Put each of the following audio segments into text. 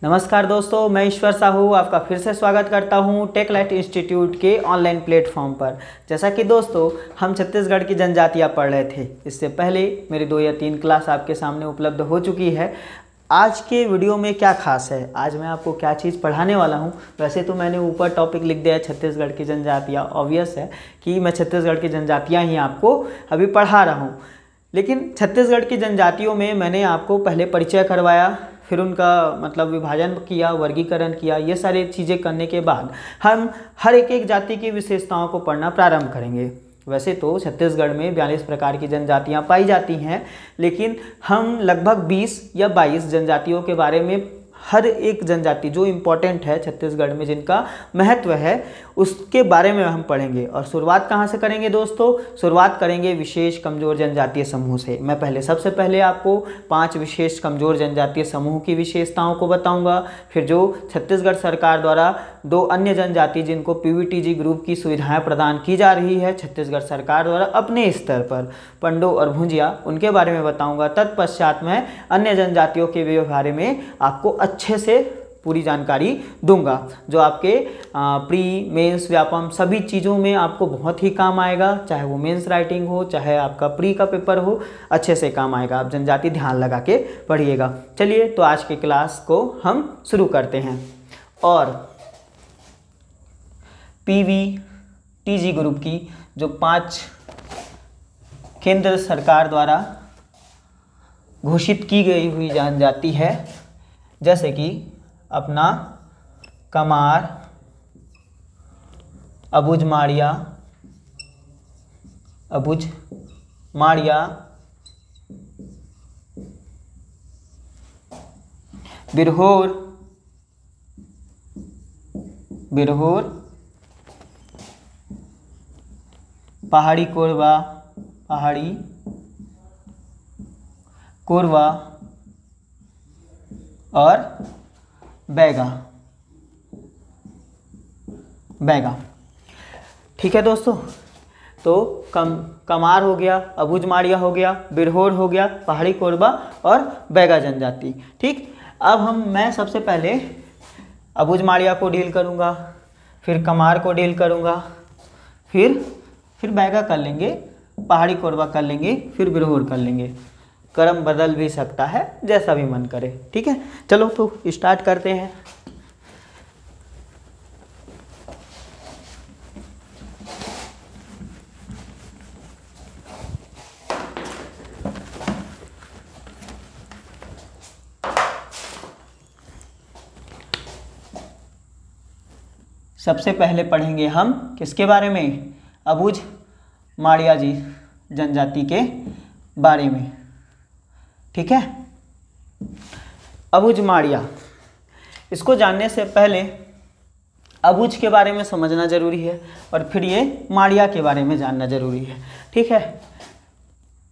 नमस्कार दोस्तों, मैं ईश्वर साहू आपका फिर से स्वागत करता हूं टेक लाइट इंस्टीट्यूट के ऑनलाइन प्लेटफॉर्म पर। जैसा कि दोस्तों हम छत्तीसगढ़ की जनजातियां पढ़ रहे थे, इससे पहले मेरी 2 या 3 क्लास आपके सामने उपलब्ध हो चुकी है। आज के वीडियो में क्या खास है, आज मैं आपको क्या चीज़ पढ़ाने वाला हूं। वैसे तो मैंने ऊपर टॉपिक लिख दिया है छत्तीसगढ़ की जनजातियाँ, ऑब्वियस है कि मैं छत्तीसगढ़ की जनजातियाँ ही आपको अभी पढ़ा रहा हूँ। लेकिन छत्तीसगढ़ की जनजातियों में मैंने आपको पहले परिचय करवाया, फिर उनका मतलब विभाजन किया, वर्गीकरण किया। ये सारी चीज़ें करने के बाद हम हर एक जाति की विशेषताओं को पढ़ना प्रारंभ करेंगे। वैसे तो छत्तीसगढ़ में 42 प्रकार की जनजातियां पाई जाती हैं, लेकिन हम लगभग 20 या 22 जनजातियों के बारे में, हर एक जनजाति जो इम्पोर्टेंट है छत्तीसगढ़ में, जिनका महत्व है, उसके बारे में हम पढ़ेंगे। और शुरुआत कहाँ से करेंगे दोस्तों? शुरुआत करेंगे विशेष कमज़ोर जनजातीय समूह से। मैं सबसे पहले आपको 5 विशेष कमज़ोर जनजातीय समूह की विशेषताओं को बताऊंगा। फिर जो छत्तीसगढ़ सरकार द्वारा 2 अन्य जनजाति जिनको पीवीटीजी ग्रुप की सुविधाएं प्रदान की जा रही है छत्तीसगढ़ सरकार द्वारा अपने स्तर पर, पंडो और भुंजिया, उनके बारे में बताऊँगा। तत्पश्चात मैं अन्य जनजातियों के बारे में आपको अच्छे से पूरी जानकारी दूंगा, जो आपके प्री मेंस व्यापम सभी चीज़ों में आपको बहुत ही काम आएगा। चाहे वो मेंस राइटिंग हो, चाहे आपका प्री का पेपर हो, अच्छे से काम आएगा। आप जनजाति ध्यान लगा के पढ़िएगा। चलिए तो आज के क्लास को हम शुरू करते हैं। और पीवीटीजी ग्रुप की जो 5 केंद्र सरकार द्वारा घोषित की गई हुई जनजाति है, जैसे कि अपना कमार, अबुझ माड़िया, बिरहोर, पहाड़ी कोरवा और बैगा। ठीक है दोस्तों, तो कमार हो गया, अबुझ माड़िया हो गया, बिरहोर हो गया, पहाड़ी कोरबा और बैगा जनजाति। ठीक, अब मैं सबसे पहले अबुझ माड़िया को डील करूँगा, फिर कमार को डील करूँगा, फिर बैगा कर लेंगे, पहाड़ी कोरबा कर लेंगे, फिर बिरहोर कर लेंगे। क्रम बदल भी सकता है, जैसा भी मन करे। ठीक है, चलो तो स्टार्ट करते हैं। सबसे पहले पढ़ेंगे हम किसके बारे में? अबुझ माड़िया जी जनजाति के बारे में। ठीक है, अबुझ माड़िया, इसको जानने से पहले अबुझ के बारे में समझना जरूरी है और फिर ये माड़िया के बारे में जानना जरूरी है। ठीक है,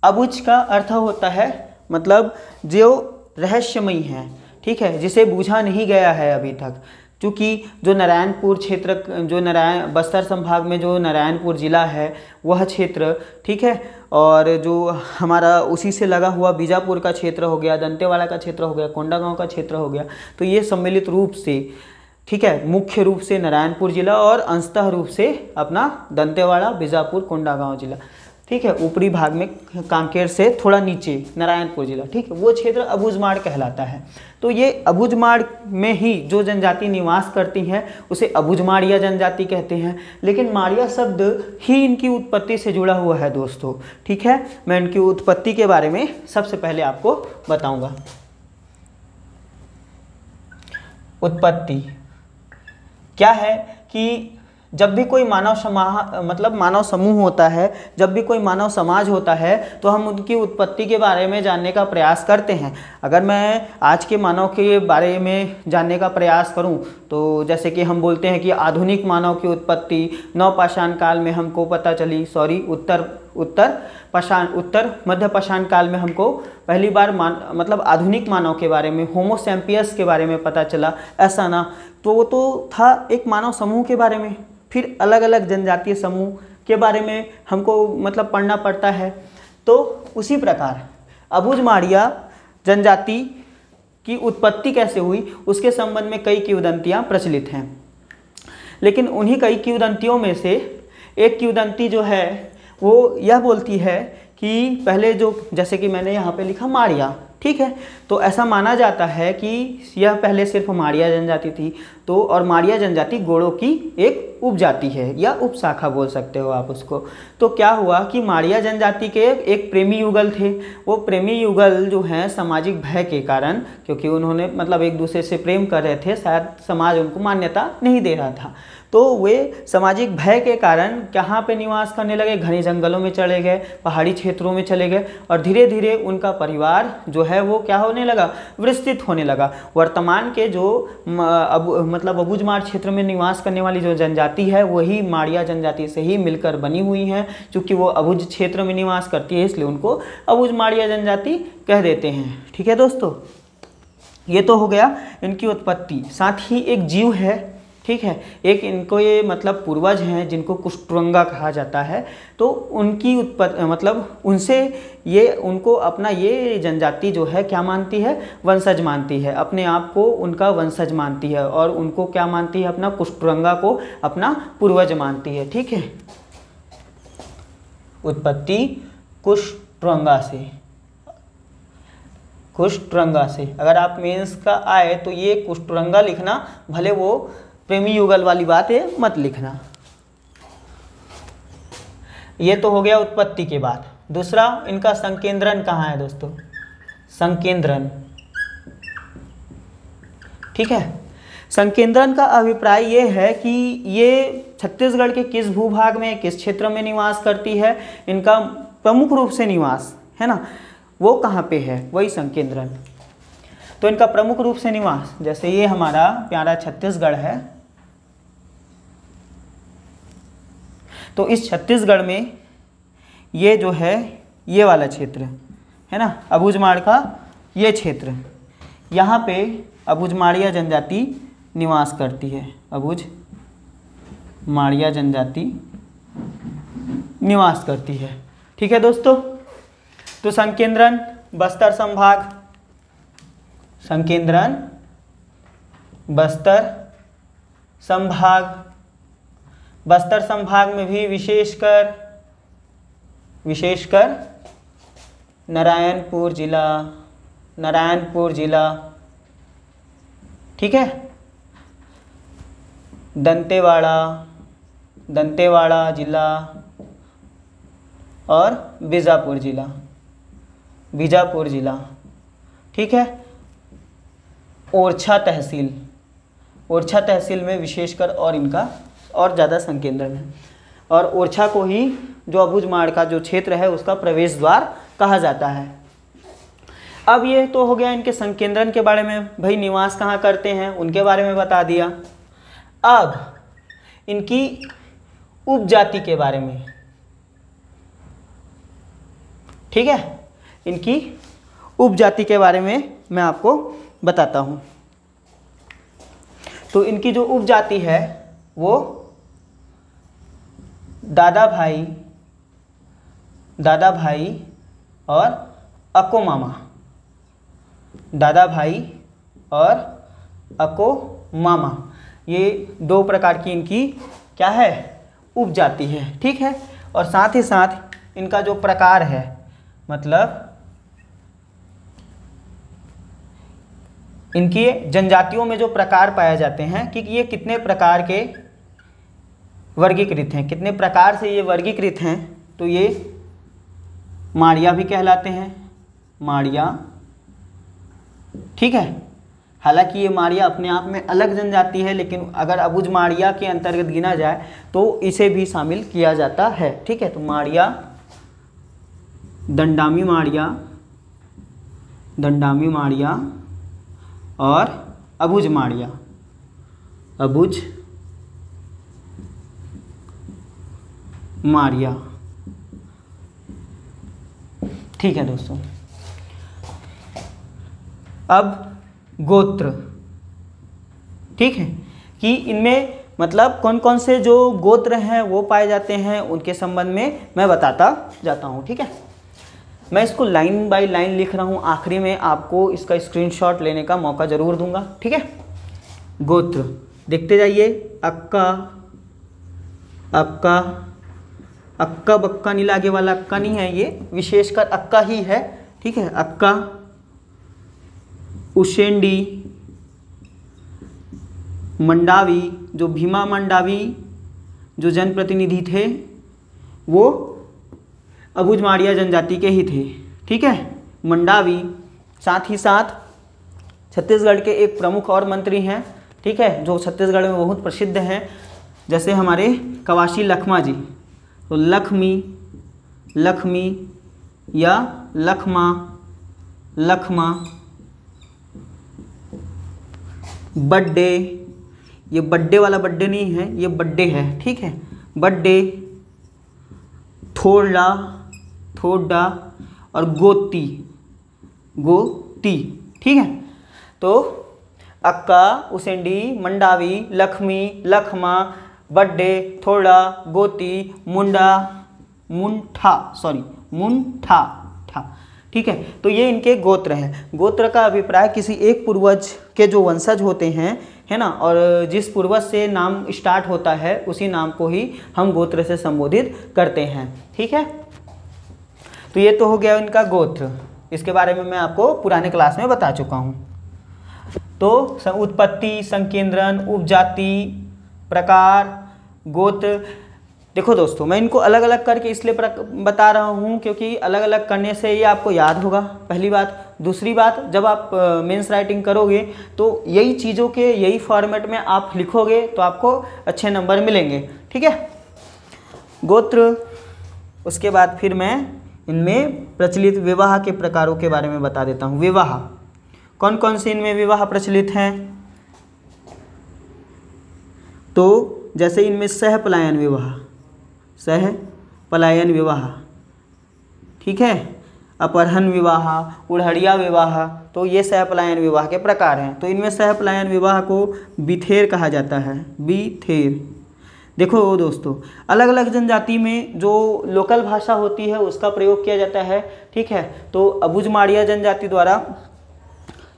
अबुझ का अर्थ होता है मतलब जो रहस्यमयी है। ठीक है, जिसे बूझा नहीं गया है अभी तक। क्योंकि जो नारायणपुर क्षेत्र, जो बस्तर संभाग में जो नारायणपुर ज़िला है वह क्षेत्र, ठीक है, और जो हमारा उसी से लगा हुआ बीजापुर का क्षेत्र हो गया, दंतेवाड़ा का क्षेत्र हो गया, कोंडागांव का क्षेत्र हो गया, तो ये सम्मिलित रूप से, ठीक है, मुख्य रूप से नारायणपुर जिला और अंशतः रूप से अपना दंतेवाड़ा, बीजापुर, कोंडागांव जिला। ठीक है, ऊपरी भाग में कांकेर से थोड़ा नीचे नारायणपुर जिला, ठीक है, वो क्षेत्र अबुझमाड़ कहलाता है। तो ये अबुझमाड़ में ही जो जनजाति निवास करती हैं उसे अबुझमाड़िया जनजाति कहते हैं। लेकिन माड़िया शब्द ही इनकी उत्पत्ति से जुड़ा हुआ है दोस्तों। ठीक है, मैं इनकी उत्पत्ति के बारे में सबसे पहले आपको बताऊंगा। उत्पत्ति क्या है कि जब भी कोई मानव समूह होता है, जब भी कोई मानव समाज होता है, तो हम उनकी उत्पत्ति के बारे में जानने का प्रयास करते हैं। अगर मैं आज के मानव के बारे में जानने का प्रयास करूं, तो जैसे कि हम बोलते हैं कि आधुनिक मानव की उत्पत्ति नवपाषाण काल में हमको पता चली, उत्तर मध्य पाषाण काल में हमको पहली बार आधुनिक मानव के बारे में, होमो सैम्पियस के बारे में पता चला। ऐसा ना, तो वो तो था एक मानव समूह के बारे में। फिर अलग अलग जनजातीय समूह के बारे में हमको पढ़ना पड़ता है। तो उसी प्रकार अबुझमाड़िया जनजाति की उत्पत्ति कैसे हुई उसके संबंध में कई किंवदंतियाँ प्रचलित हैं। लेकिन उन्हीं कई किंवदंतियों में से एक किंवदंती जो है वो यह बोलती है कि पहले जो, जैसे कि मैंने यहाँ पे लिखा माड़िया, ठीक है, तो ऐसा माना जाता है कि यह पहले सिर्फ माड़िया जनजाति थी, तो और माड़िया जनजाति गोंडों की एक उपजाति है या उपशाखा बोल सकते हो आप उसको। तो क्या हुआ कि माड़िया जनजाति के एक प्रेमी युगल थे, वो प्रेमी युगल जो हैं सामाजिक भय के कारण, क्योंकि उन्होंने मतलब एक दूसरे से प्रेम कर रहे थे, शायद समाज उनको मान्यता नहीं दे रहा था, तो वे सामाजिक भय के कारण कहाँ पे निवास करने लगे, घने जंगलों में चले गए, पहाड़ी क्षेत्रों में चले गए और धीरे धीरे उनका परिवार जो है वो क्या होने लगा, विस्तृत होने लगा। वर्तमान के जो मतलब अबुझमाड़ क्षेत्र में निवास करने वाली जो जनजाति है वही माड़िया जनजाति से ही मिलकर बनी हुई है। चूँकि वो अबुझ क्षेत्र में निवास करती है इसलिए उनको अबुझमाड़िया जनजाति कह देते हैं। ठीक है दोस्तों, ये तो हो गया इनकी उत्पत्ति। साथ ही एक जीव है, ठीक है, एक इनको ये मतलब पूर्वज हैं जिनको कुष्टुरंगा कहा जाता है, तो उनकी उत्पत्ति मतलब उनसे ये उनको अपना ये जनजाति जो है क्या मानती है, वंशज मानती है, अपने आप को उनका वंशज मानती है और उनको क्या मानती है, अपना कुष्टुरंगा को अपना पूर्वज मानती है। ठीक है, उत्पत्ति कुष्टुरंगा से, कुष्टुरंगा से। अगर आप मेंस का आए तो ये कुष्टुरंगा लिखना, भले वो प्रेमी युगल वाली बात है मत लिखना। ये तो हो गया उत्पत्ति के बाद। दूसरा, इनका संकेंद्रन कहाँ है दोस्तों, संकेंद्रन। ठीक है, संकेंद्रन का अभिप्राय ये है कि ये छत्तीसगढ़ के किस भूभाग में, किस क्षेत्र में निवास करती है, इनका प्रमुख रूप से निवास है ना, वो कहाँ पे है, वही संकेंद्रन। तो इनका प्रमुख रूप से निवास, जैसे ये हमारा प्यारा छत्तीसगढ़ है, तो इस छत्तीसगढ़ में ये जो है ये वाला क्षेत्र है ना, अबुझमाड़ का ये क्षेत्र, यहाँ पे अबुझमाड़िया जनजाति निवास करती है, अबुझमाड़िया जनजाति निवास करती है। ठीक है दोस्तों, तो संकेंद्रन बस्तर संभाग, संकेंद्रन बस्तर संभाग, बस्तर संभाग में भी विशेषकर नारायणपुर जिला, ठीक है, दंतेवाड़ा जिला और बीजापुर जिला, ठीक है। ओरछा तहसील में विशेषकर और इनका और ज़्यादा संकेंद्रन है, और ओरछा को ही जो अबुझमाड़ का जो क्षेत्र है उसका प्रवेश द्वार कहा जाता है। अब ये तो हो गया इनके संकेंद्रन के बारे में, भाई निवास कहाँ करते हैं उनके बारे में बता दिया। अब इनकी उपजाति के बारे में, ठीक है, इनकी उपजाति के बारे में मैं आपको बताता हूँ। तो इनकी जो उपजाति है वो दादा भाई और अको मामा, दादा भाई और अको मामा, ये दो प्रकार की इनकी क्या है, उपजाति है। ठीक है, और साथ ही साथ इनका जो प्रकार है, मतलब इनकी जनजातियों में जो प्रकार पाए जाते हैं कि ये कितने प्रकार के वर्गीकृत हैं, कितने प्रकार से ये वर्गीकृत हैं, तो ये माड़िया भी कहलाते हैं, माड़िया। ठीक है, हालांकि ये माड़िया अपने आप में अलग जनजाति है, लेकिन अगर अबुझमाड़िया के अंतर्गत गिना जाए तो इसे भी शामिल किया जाता है। ठीक है, तो माड़िया, दंडामी माड़िया और अबुझमाड़िया, अबुझमाड़िया। ठीक है दोस्तों, अब गोत्र, ठीक है, कि इनमें मतलब कौन कौन से जो गोत्र हैं वो पाए जाते हैं, उनके संबंध में मैं बताता जाता हूँ। ठीक है, मैं इसको लाइन बाय लाइन लिख रहा हूँ, आखिरी में आपको इसका स्क्रीनशॉट लेने का मौका ज़रूर दूंगा, ठीक है। गोत्र देखते जाइए, अक्का, अक्का, अक्का बक्का नीला आगे वाला अक्का नहीं है, ये विशेषकर अक्का ही है, ठीक है। अक्का, उशेंडी, मंडावी, जो भीमा मंडावी जो जनप्रतिनिधि थे वो अबुझमाड़िया जनजाति के ही थे, ठीक है। मंडावी, साथ ही साथ छत्तीसगढ़ के एक प्रमुख और मंत्री हैं, ठीक है, जो छत्तीसगढ़ में बहुत प्रसिद्ध हैं, जैसे हमारे कवासी लखमा जी। तो लक्ष्मी, लक्ष्मी या लखमा, लखमा, बड्डे, ये बड्डे वाला बड्डे नहीं है, ये बड्डे है, ठीक है। बड्डे, थोड़ा, थोड़ा और गोती, गोती, ठीक है। तो अक्का, उसेंडी, मंडावी, लक्ष्मी, लखमा, बड्डे, थोड़ा, गोती, मुंडा, मुंठा, सॉरी मुंठा, ठा, ठीक है। तो ये इनके गोत्र हैं। गोत्र का अभिप्राय किसी एक पूर्वज के जो वंशज होते हैं, है ना, और जिस पूर्वज से नाम स्टार्ट होता है उसी नाम को ही हम गोत्र से संबोधित करते हैं, ठीक है। तो ये तो हो गया इनका गोत्र, इसके बारे में मैं आपको पुराने क्लास में बता चुका हूँ। तो उत्पत्ति, संकेंद्रण, उपजाति, प्रकार, गोत्र। देखो दोस्तों, मैं इनको अलग अलग करके इसलिए बता रहा हूँ क्योंकि अलग अलग करने से ये आपको याद होगा, पहली बात। दूसरी बात, जब आप मेंस राइटिंग करोगे तो यही चीज़ों के यही फॉर्मेट में आप लिखोगे तो आपको अच्छे नंबर मिलेंगे, ठीक है। गोत्र, उसके बाद फिर मैं इनमें प्रचलित विवाह के प्रकारों के बारे में बता देता हूँ। विवाह, कौन कौन से इनमें विवाह प्रचलित हैं? तो जैसे इनमें सह पलायन विवाह, सह पलायन विवाह, ठीक है। अपहरण विवाह, उड़हड़िया विवाह, तो ये सह पलायन विवाह के प्रकार हैं। तो इनमें सह पलायन विवाह को बिथेर कहा जाता है, बिथेर। देखो दोस्तों, अलग अलग जनजाति में जो लोकल भाषा होती है उसका प्रयोग किया जाता है, ठीक है। तो अबुझमाड़िया जनजाति द्वारा,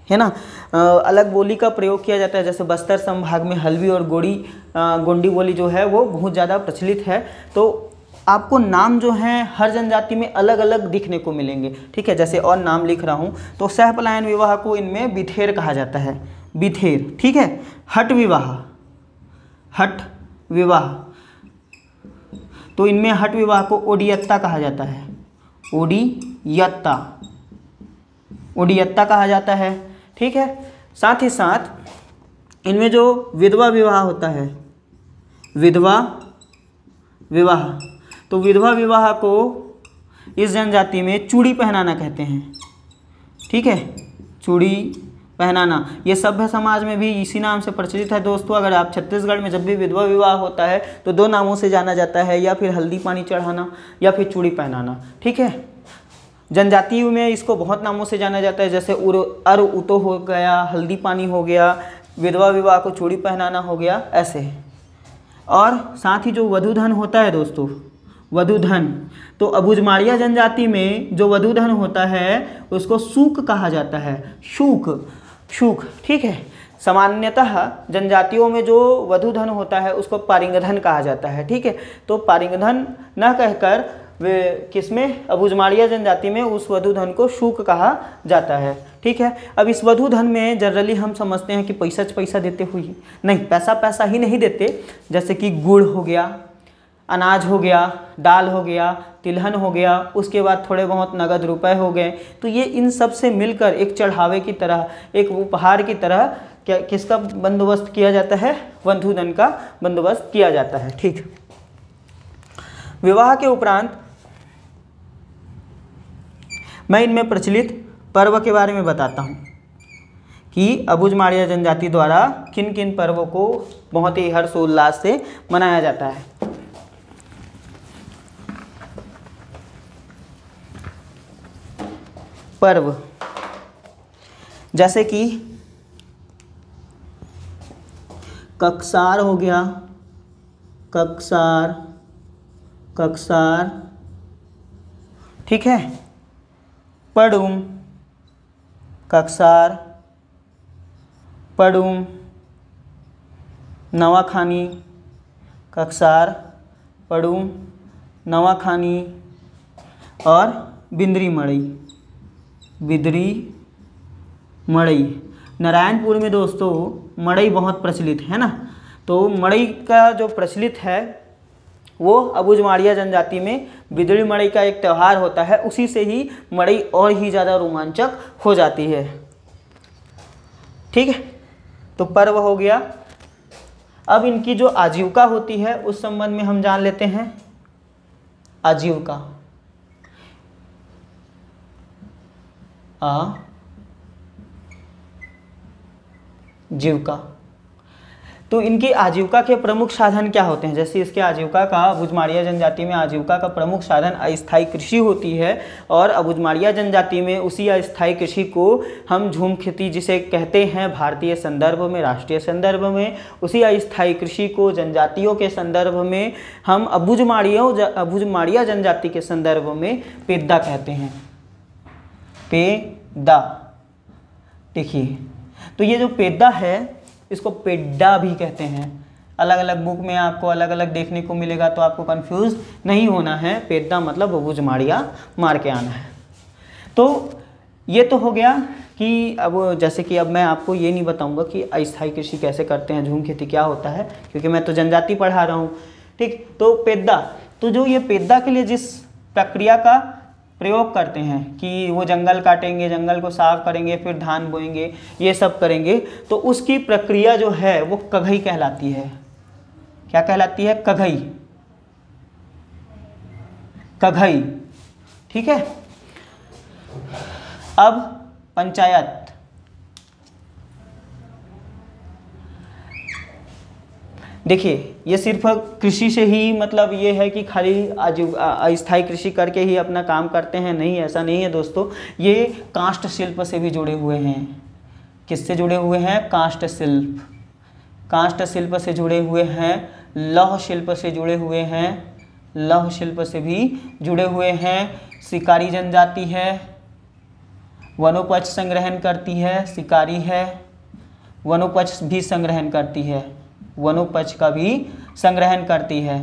है ना, अलग बोली का प्रयोग किया जाता है। जैसे बस्तर संभाग में हल्बी और गोंडी बोली जो है वो बहुत ज़्यादा प्रचलित है। तो आपको नाम जो हैं हर जनजाति में अलग अलग दिखने को मिलेंगे, ठीक है। जैसे और नाम लिख रहा हूँ, तो सह पलायन विवाह को इनमें बिथेर कहा जाता है, बिथेर, ठीक है। हट विवाह, हट विवाह, तो इनमें हट विवाह को ओडियत्ता कहा जाता है, ओडियत्ता, ओडियत्ता कहा जाता है, ठीक है। साथ ही साथ इनमें जो विधवा विवाह होता है, विधवा विवाह, तो विधवा विवाह को इस जनजाति में चूड़ी पहनाना कहते हैं, ठीक है। चूड़ी पहनाना, ये सभ्य समाज में भी इसी नाम से प्रचलित है दोस्तों। अगर आप छत्तीसगढ़ में जब भी विधवा विवाह होता है तो दो नामों से जाना जाता है, या फिर हल्दी पानी चढ़ाना या फिर चूड़ी पहनाना, ठीक है। जनजातियों में इसको बहुत नामों से जाना जाता है, जैसे अर उतो हो गया, हल्दी पानी हो गया, विधवा विवाह को चूड़ी पहनाना हो गया, ऐसे। और साथ ही जो वधूधन होता है दोस्तों, वधूधन, तो अबुझमाड़िया जनजाति में जो वधूधन होता है उसको सूक कहा जाता है, शूक, शूक, ठीक है। सामान्यतः जनजातियों में जो वधूधन होता है उसको पारिंगधन कहा जाता है, ठीक है। तो पारिंगधन न कहकर वे किसमें, अबुझमाड़िया जनजाति में उस वधूधन को शूक कहा जाता है, ठीक है। अब इस वधूधन में जनरली हम समझते हैं कि पैसा पैसा देते हुए, नहीं, पैसा पैसा ही नहीं देते। जैसे कि गुड़ हो गया, अनाज हो गया, दाल हो गया, तिलहन हो गया, उसके बाद थोड़े बहुत नगद रुपए हो गए। तो ये इन सब से मिलकर एक चढ़ावे की तरह, एक उपहार की तरह क्या किसका बंदोबस्त किया जाता है, वधूधन का बंदोबस्त किया जाता है, ठीक। विवाह के उपरांत मैं इनमें प्रचलित पर्व के बारे में बताता हूँ कि अबुझमाड़िया जनजाति द्वारा किन किन पर्वों को बहुत ही हर्षोल्लास से मनाया जाता है। पर्व जैसे कि कक्सार हो गया, कक्सार, कक्सार, ठीक है। पडुम, कक्सार, पडुम, नवाखानी, कक्सार, पडुम, नवाखानी और बिंदरी मड़ई, बिदरी मड़ई। नारायणपुर में दोस्तों मड़ई बहुत प्रचलित है ना, तो मड़ई का जो प्रचलित है वो अबुझमाड़िया जनजाति में बिदरी मड़ई का एक त्यौहार होता है, उसी से ही मड़ई और ही ज़्यादा रोमांचक हो जाती है। ठीक है, तो पर्व हो गया। अब इनकी जो आजीविका होती है उस संबंध में हम जान लेते हैं। आजीविका, जीविका, तो इनकी आजीविका के प्रमुख साधन क्या होते हैं? जैसे इसके आजीविका का अबुझमाड़िया जनजाति में आजीविका का प्रमुख साधन अस्थायी कृषि होती है, और अबुझमाड़िया जनजाति में उसी अस्थायी कृषि को हम झूम खेती जिसे कहते हैं भारतीय संदर्भ में, राष्ट्रीय संदर्भ में, उसी अस्थायी कृषि को जनजातियों के संदर्भ में हम अबुझमाड़िया जनजाति के संदर्भ में पेद्दा कहते हैं। पेद्दा, देखिए, तो ये जो पेद्दा है इसको पेड्डा भी कहते हैं। अलग अलग बुक में आपको अलग अलग देखने को मिलेगा, तो आपको कंफ्यूज नहीं होना है। पेद्दा मतलब अबुझमाड़िया मार के आना है। तो ये तो हो गया कि अब जैसे कि अब मैं आपको ये नहीं बताऊंगा कि अस्थायी कृषि कैसे करते हैं, झूम खेती क्या होता है, क्योंकि मैं तो जनजाति पढ़ा रहा हूँ। ठीक, तो पेद्दा, तो जो ये पेद्दा के लिए जिस प्रक्रिया का प्रयोग करते हैं कि वो जंगल काटेंगे, जंगल को साफ करेंगे, फिर धान बोएंगे, ये सब करेंगे, तो उसकी प्रक्रिया जो है वो कघई कहलाती है। क्या कहलाती है? कघई, कघई। ठीक है, अब पंचायत। देखिए, ये सिर्फ कृषि से ही मतलब ये है कि खाली अस्थायी कृषि करके ही अपना काम करते हैं, नहीं, ऐसा नहीं है दोस्तों। ये काष्ठ शिल्प से भी जुड़े हुए हैं। किससे जुड़े हुए हैं? काष्ठ शिल्प, काष्ठ शिल्प से जुड़े हुए हैं, लौह शिल्प से जुड़े हुए हैं, लौह शिल्प से भी जुड़े हुए हैं। शिकारी जनजाति है, वनोपज संग्रहण करती है, शिकारी है, वनोपज भी संग्रहण करती है, वनोपज का भी संग्रहण करती है।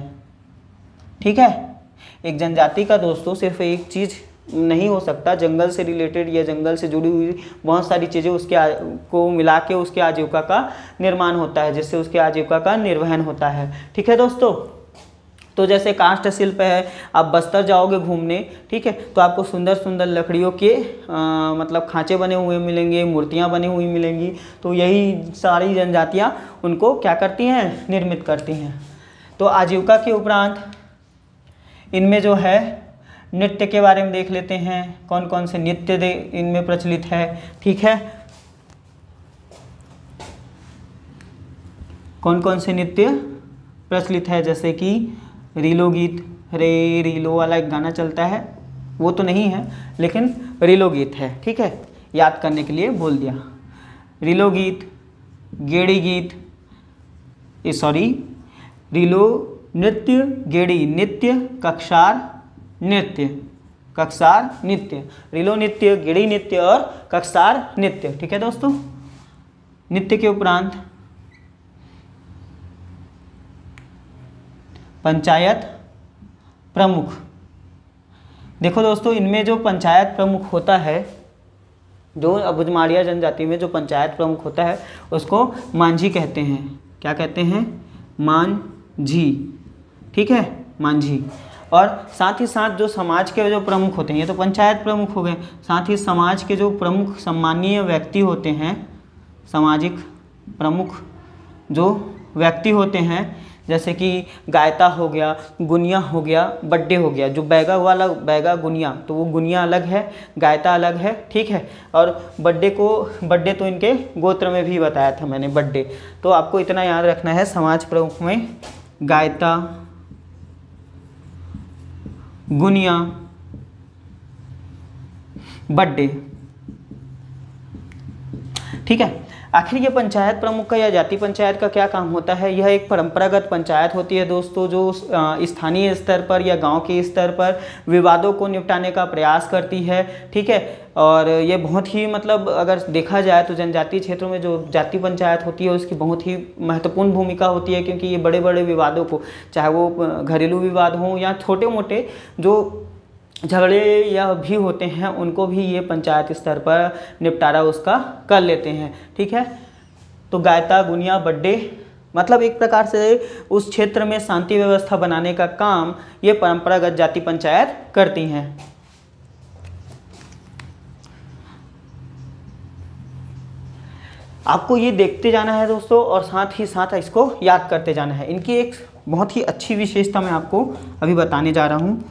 ठीक है, एक जनजाति का दोस्तों सिर्फ एक चीज़ नहीं हो सकता, जंगल से रिलेटेड या जंगल से जुड़ी हुई बहुत सारी चीज़ें उसके को मिला के उसके आजीविका का निर्माण होता है, जिससे उसके आजीविका का निर्वहन होता है। ठीक है दोस्तों, तो जैसे काष्ठ शिल्प है, आप बस्तर जाओगे घूमने, ठीक है, तो आपको सुंदर सुंदर लकड़ियों के मतलब खांचे बने हुए मिलेंगे, मूर्तियाँ बनी हुई मिलेंगी। तो यही सारी जनजातियाँ उनको क्या करती हैं? निर्मित करती हैं। तो आजीविका के उपरांत इनमें जो है नृत्य के बारे में देख लेते हैं, कौन कौन से नृत्य इनमें प्रचलित है। ठीक है, कौन कौन से नृत्य प्रचलित है? जैसे कि रीलो गीत, रे रीलो वाला एक गाना चलता है, वो तो नहीं है लेकिन रीलो गीत है। ठीक है, याद करने के लिए बोल दिया। रीलो गीत, गेड़ी गीत, रीलो नृत्य, गेड़ी नृत्य, कक्सार नृत्य, कक्सार नृत्य, रीलो नृत्य, गेड़ी नृत्य और कक्सार नृत्य। ठीक है दोस्तों, नृत्य के उपरांत पंचायत प्रमुख। देखो दोस्तों, इनमें जो पंचायत प्रमुख होता है, जो अबुझमाड़िया जनजाति में जो पंचायत प्रमुख होता है उसको मांझी कहते हैं। क्या कहते हैं? मांझी। ठीक है, मांझी। और साथ ही साथ जो समाज के जो प्रमुख होते हैं, ये तो पंचायत प्रमुख हो गए, साथ ही समाज के जो प्रमुख सम्मानीय व्यक्ति होते हैं, सामाजिक प्रमुख जो व्यक्ति होते हैं, जैसे कि गायता हो गया, गुनिया हो गया, बड्डे हो गया। जो बैगा वाला बैगा गुनिया, तो वो गुनिया अलग है, गायता अलग है। ठीक है, और बड्डे तो इनके गोत्र में भी बताया था मैंने, बड्डे। तो आपको इतना याद रखना है, समाज प्रमुख में गायता, गुनिया, बड्डे। ठीक है, आखिर ये पंचायत प्रमुख का या जाति पंचायत का क्या काम होता है? यह एक परंपरागत पंचायत होती है दोस्तों, जो स्थानीय स्तर पर या गांव के स्तर पर विवादों को निपटाने का प्रयास करती है। ठीक है, और ये बहुत ही मतलब अगर देखा जाए तो जनजातीय क्षेत्रों में जो जाति पंचायत होती है उसकी बहुत ही महत्वपूर्ण भूमिका होती है, क्योंकि ये बड़े बड़े विवादों को, चाहे वो घरेलू विवाद हों या छोटे मोटे जो झगड़े या भी होते हैं, उनको भी ये पंचायत स्तर पर निपटारा उसका कर लेते हैं। ठीक है, तो गायता गुनिया बड्डे मतलब एक प्रकार से उस क्षेत्र में शांति व्यवस्था बनाने का काम ये परंपरागत जाति पंचायत करती हैं। आपको ये देखते जाना है दोस्तों, और साथ ही साथ इसको याद करते जाना है। इनकी एक बहुत ही अच्छी विशेषता मैं आपको अभी बताने जा रहा हूँ।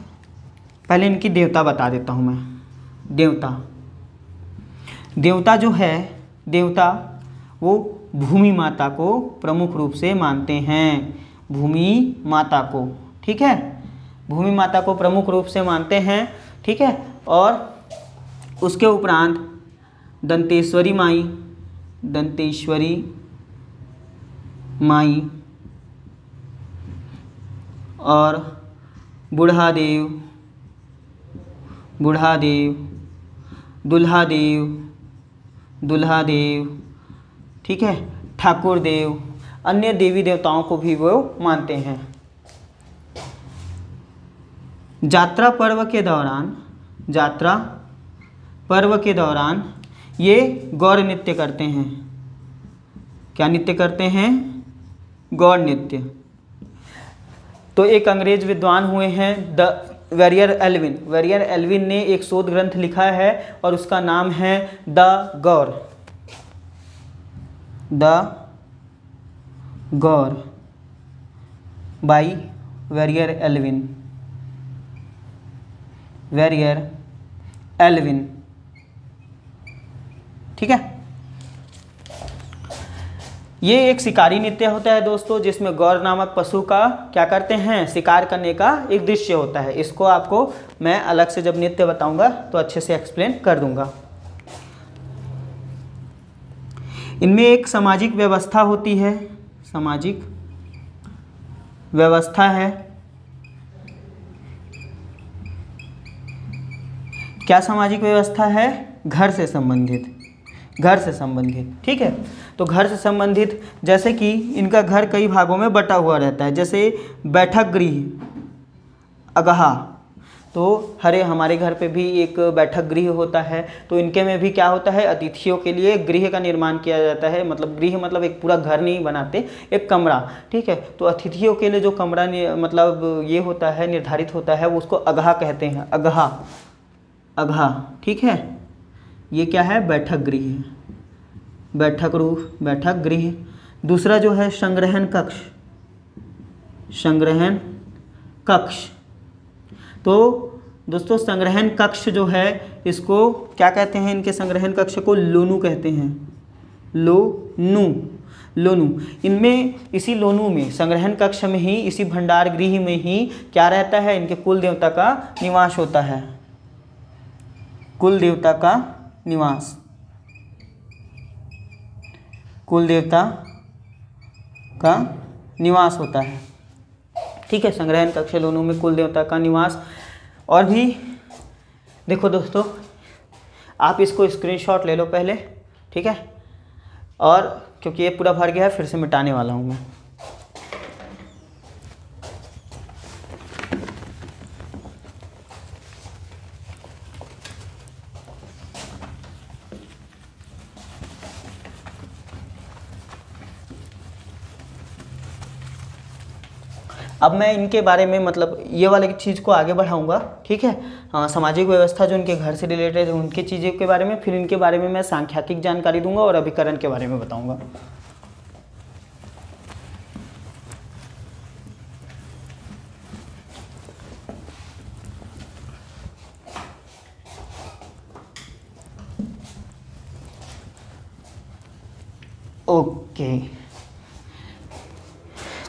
पहले इनकी देवता बता देता हूँ मैं। देवता जो है, देवता वो भूमि माता को प्रमुख रूप से मानते हैं, भूमि माता को। ठीक है, भूमि माता को प्रमुख रूप से मानते हैं। ठीक है, और उसके उपरांत दंतेश्वरी माई और बुढ़ादेव, दुल्हा देव, ठीक है, ठाकुर देव, अन्य देवी देवताओं को भी वो मानते हैं। यात्रा पर्व के दौरान ये गौर नृत्य करते हैं। क्या नृत्य करते हैं? गौर नृत्य। तो एक अंग्रेज विद्वान हुए हैं वेरियर एल्विन ने एक शोध ग्रंथ लिखा है और उसका नाम है the Gaur by Verrier Elwin. ठीक है, ये एक शिकारी नृत्य होता है दोस्तों, जिसमें गौर नामक पशु का क्या करते हैं? शिकार करने का एक दृश्य होता है। इसको आपको मैं अलग से जब नृत्य बताऊंगा तो अच्छे से एक्सप्लेन कर दूंगा। इनमें एक सामाजिक व्यवस्था होती है, सामाजिक व्यवस्था है। क्या सामाजिक व्यवस्था है? घर से संबंधित। ठीक है, तो घर से संबंधित जैसे कि इनका घर कई भागों में बटा हुआ रहता है, जैसे बैठक गृह, अगहा। तो हमारे घर पे भी एक बैठक गृह होता है, तो इनके में भी क्या होता है? अतिथियों के लिए गृह का निर्माण किया जाता है। मतलब गृह मतलब एक पूरा घर नहीं बनाते, एक कमरा। ठीक है, तो अतिथियों के लिए जो कमरा मतलब ये होता है, निर्धारित होता है, वो उसको अगहा कहते हैं। अगहा। ठीक है, ये क्या है? बैठक गृह। दूसरा जो है संग्रहण कक्ष। तो दोस्तों संग्रहण कक्ष जो है, इसको क्या कहते हैं? इनके संग्रहण कक्ष को लोनू कहते हैं। लोनू। इनमें इसी लोनू में, संग्रहण कक्ष में ही, इसी भंडार गृह में ही क्या रहता है? इनके कुल देवता का निवास होता है। कुल देवता का निवास होता है। ठीक है, संग्रहण कक्ष लोनू में कुल देवता का निवास। और भी देखो दोस्तों, आप इसको स्क्रीनशॉट ले लो पहले। ठीक है, और क्योंकि ये पूरा भर गया है, फिर से मिटाने वाला हूँ मैं। अब मैं इनके बारे में मतलब ये वाले चीज़ को आगे बढ़ाऊंगा। ठीक है, सामाजिक व्यवस्था जो इनके घर से रिलेटेड है उनकी चीज़ों के बारे में, फिर इनके बारे में मैं सांख्यिकी जानकारी दूंगा और अभिकरण के बारे में बताऊंगा। ओके,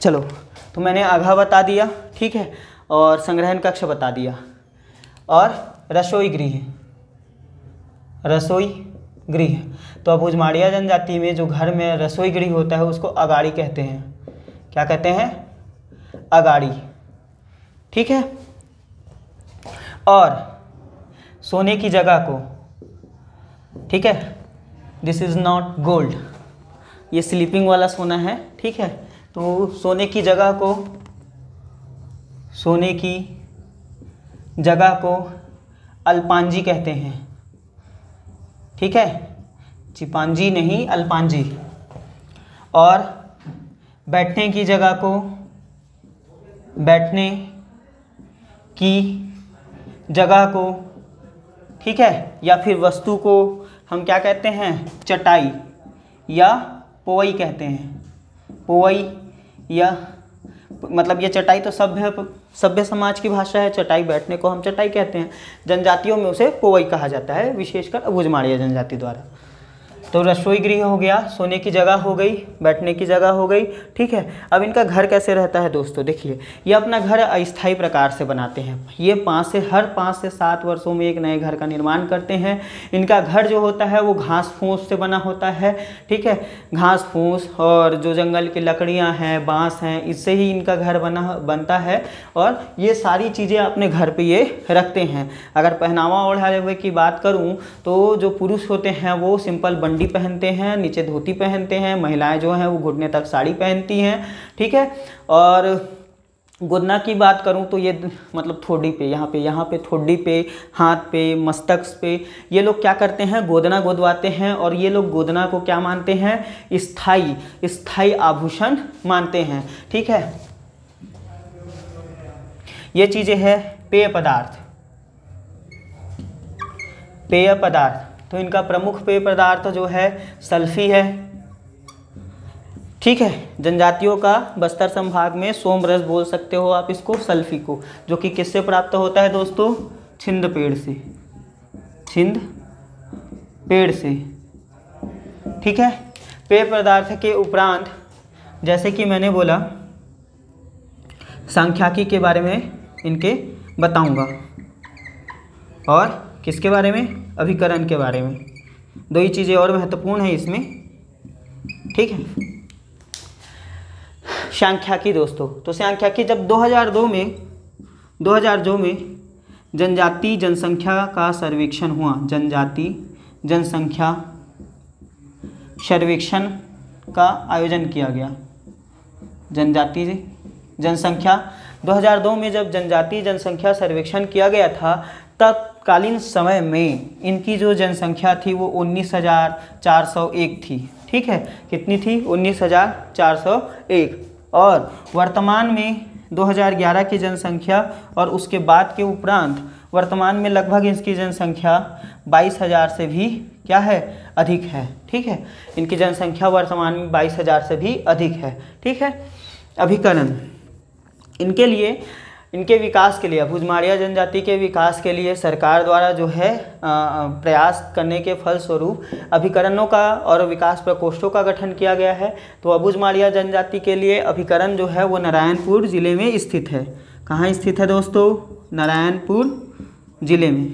चलो, तो मैंने अगहा बता दिया। ठीक है, और संग्रहण कक्ष बता दिया, और रसोई गृह। तो अबूझमाड़िया जनजाति में जो घर में रसोई गृह होता है उसको अगाड़ी कहते हैं। क्या कहते हैं? अगाड़ी। ठीक है। और सोने की जगह को, ठीक है, दिस इज नॉट गोल्ड, ये स्लीपिंग वाला सोना है। ठीक है। तो सोने की जगह को, सोने की जगह को अल्पांजी कहते हैं। ठीक है, चिपांजी नहीं, अल्पांजी। और बैठने की जगह को, बैठने की जगह को, ठीक है, या फिर वस्तु को हम क्या कहते हैं? चटाई या पोवई कहते हैं। पोवई या मतलब ये चटाई तो सभ्य समाज की भाषा है। चटाई, बैठने को हम चटाई कहते हैं। जनजातियों में उसे पोवई कहा जाता है, विशेषकर अबूझमाड़िया जनजाति द्वारा। तो रसोई गृह हो गया, सोने की जगह हो गई, बैठने की जगह हो गई। ठीक है। अब इनका घर कैसे रहता है दोस्तों? देखिए, ये अपना घर अस्थायी प्रकार से बनाते हैं। ये हर 5 से 7 वर्षों में एक नए घर का निर्माण करते हैं। इनका घर जो होता है वो घास फूस से बना होता है। ठीक है, घास फूस और जो जंगल की लकड़ियाँ हैं, बाँस हैं, इससे ही इनका घर बनता है। और ये सारी चीज़ें अपने घर पर ये रखते हैं। अगर पहनावा ओढ़ावे की बात करूँ तो जो पुरुष होते हैं वो सिंपल बंडी पहनते हैं, नीचे धोती पहनते हैं। महिलाएं जो हैं वो घुटने तक साड़ी पहनती हैं। ठीक है। और गोदना की बात करूं तो ये मतलब ठोडी पे, यहाँ पे ठोडी पे, हाथ पे, मस्तक पे ये लोग क्या करते हैं? गोदना गोदवाते हैं। और ये लोग गोदना को क्या मानते हैं? स्थायी आभूषण मानते हैं। ठीक है। ये चीजें हैं पेय पदार्थ। पेय पदार्थ, तो इनका प्रमुख पेय पदार्थ जो है सल्फी है। ठीक है। जनजातियों का बस्तर संभाग में सोमरस बोल सकते हो आप इसको, सल्फी को, जो कि किससे प्राप्त होता है दोस्तों? छिंद पेड़ से। छिंद पेड़ से। ठीक है। पेय पदार्थ के उपरांत जैसे कि मैंने बोला सांख्यिकी के बारे में इनके बताऊंगा। और किसके बारे में? अभिकरण के बारे में। 2 ही चीज़ें और महत्वपूर्ण हैं इसमें। ठीक है। सांख्यिकी दोस्तों, तो सांख्यिकी जब 2002 में जनजाति जनसंख्या का सर्वेक्षण हुआ, जनजाति जनसंख्या सर्वेक्षण का आयोजन किया गया। जनजाति जनसंख्या 2002 में जब जनजाति जनसंख्या सर्वेक्षण किया गया था, तत्कालीन समय में इनकी जो जनसंख्या थी वो 19,401 थी। ठीक है। कितनी थी? 19,401। और वर्तमान में 2011 की जनसंख्या और उसके बाद के उपरांत वर्तमान में लगभग इसकी जनसंख्या 22,000 से भी क्या है? अधिक है। ठीक है। इनकी जनसंख्या वर्तमान में 22,000 से भी अधिक है। ठीक है। अभिकरण इनके लिए, इनके विकास के लिए, अबूझमाड़िया जनजाति के विकास के लिए सरकार द्वारा जो है प्रयास करने के फलस्वरूप अभिकरणों का और विकास प्रकोष्ठों का गठन किया गया है। तो अबूझमाड़िया जनजाति के लिए अभिकरण जो है वो नारायणपुर ज़िले में स्थित है। कहाँ स्थित है दोस्तों? नारायणपुर ज़िले में।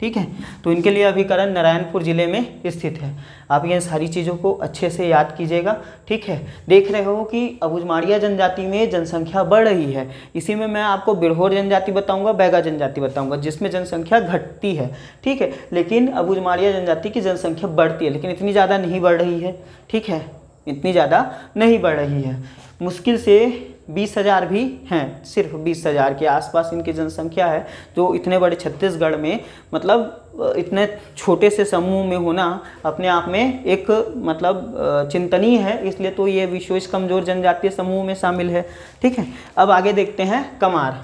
ठीक है। तो इनके लिए अभिकरण नारायणपुर ज़िले में स्थित है। आप ये सारी चीज़ों को अच्छे से याद कीजिएगा। ठीक है। देख रहे हो कि अबूझमाड़िया जनजाति में जनसंख्या बढ़ रही है। इसी में मैं आपको बिरहोर जनजाति बताऊंगा, बैगा जनजाति बताऊंगा, जिसमें जनसंख्या घटती है। ठीक है। लेकिन अबूझमाड़िया जनजाति की जनसंख्या बढ़ती है, लेकिन इतनी ज़्यादा नहीं बढ़ रही है। ठीक है। इतनी ज़्यादा नहीं बढ़ रही है। मुश्किल से 20,000 भी हैं, सिर्फ 20,000 के आसपास इनकी जनसंख्या है। जो इतने बड़े छत्तीसगढ़ में मतलब इतने छोटे से समूह में होना अपने आप में एक मतलब चिंतनीय है। इसलिए तो ये विशेष कमजोर जनजातीय समूह में शामिल है। ठीक है। अब आगे देखते हैं कमार।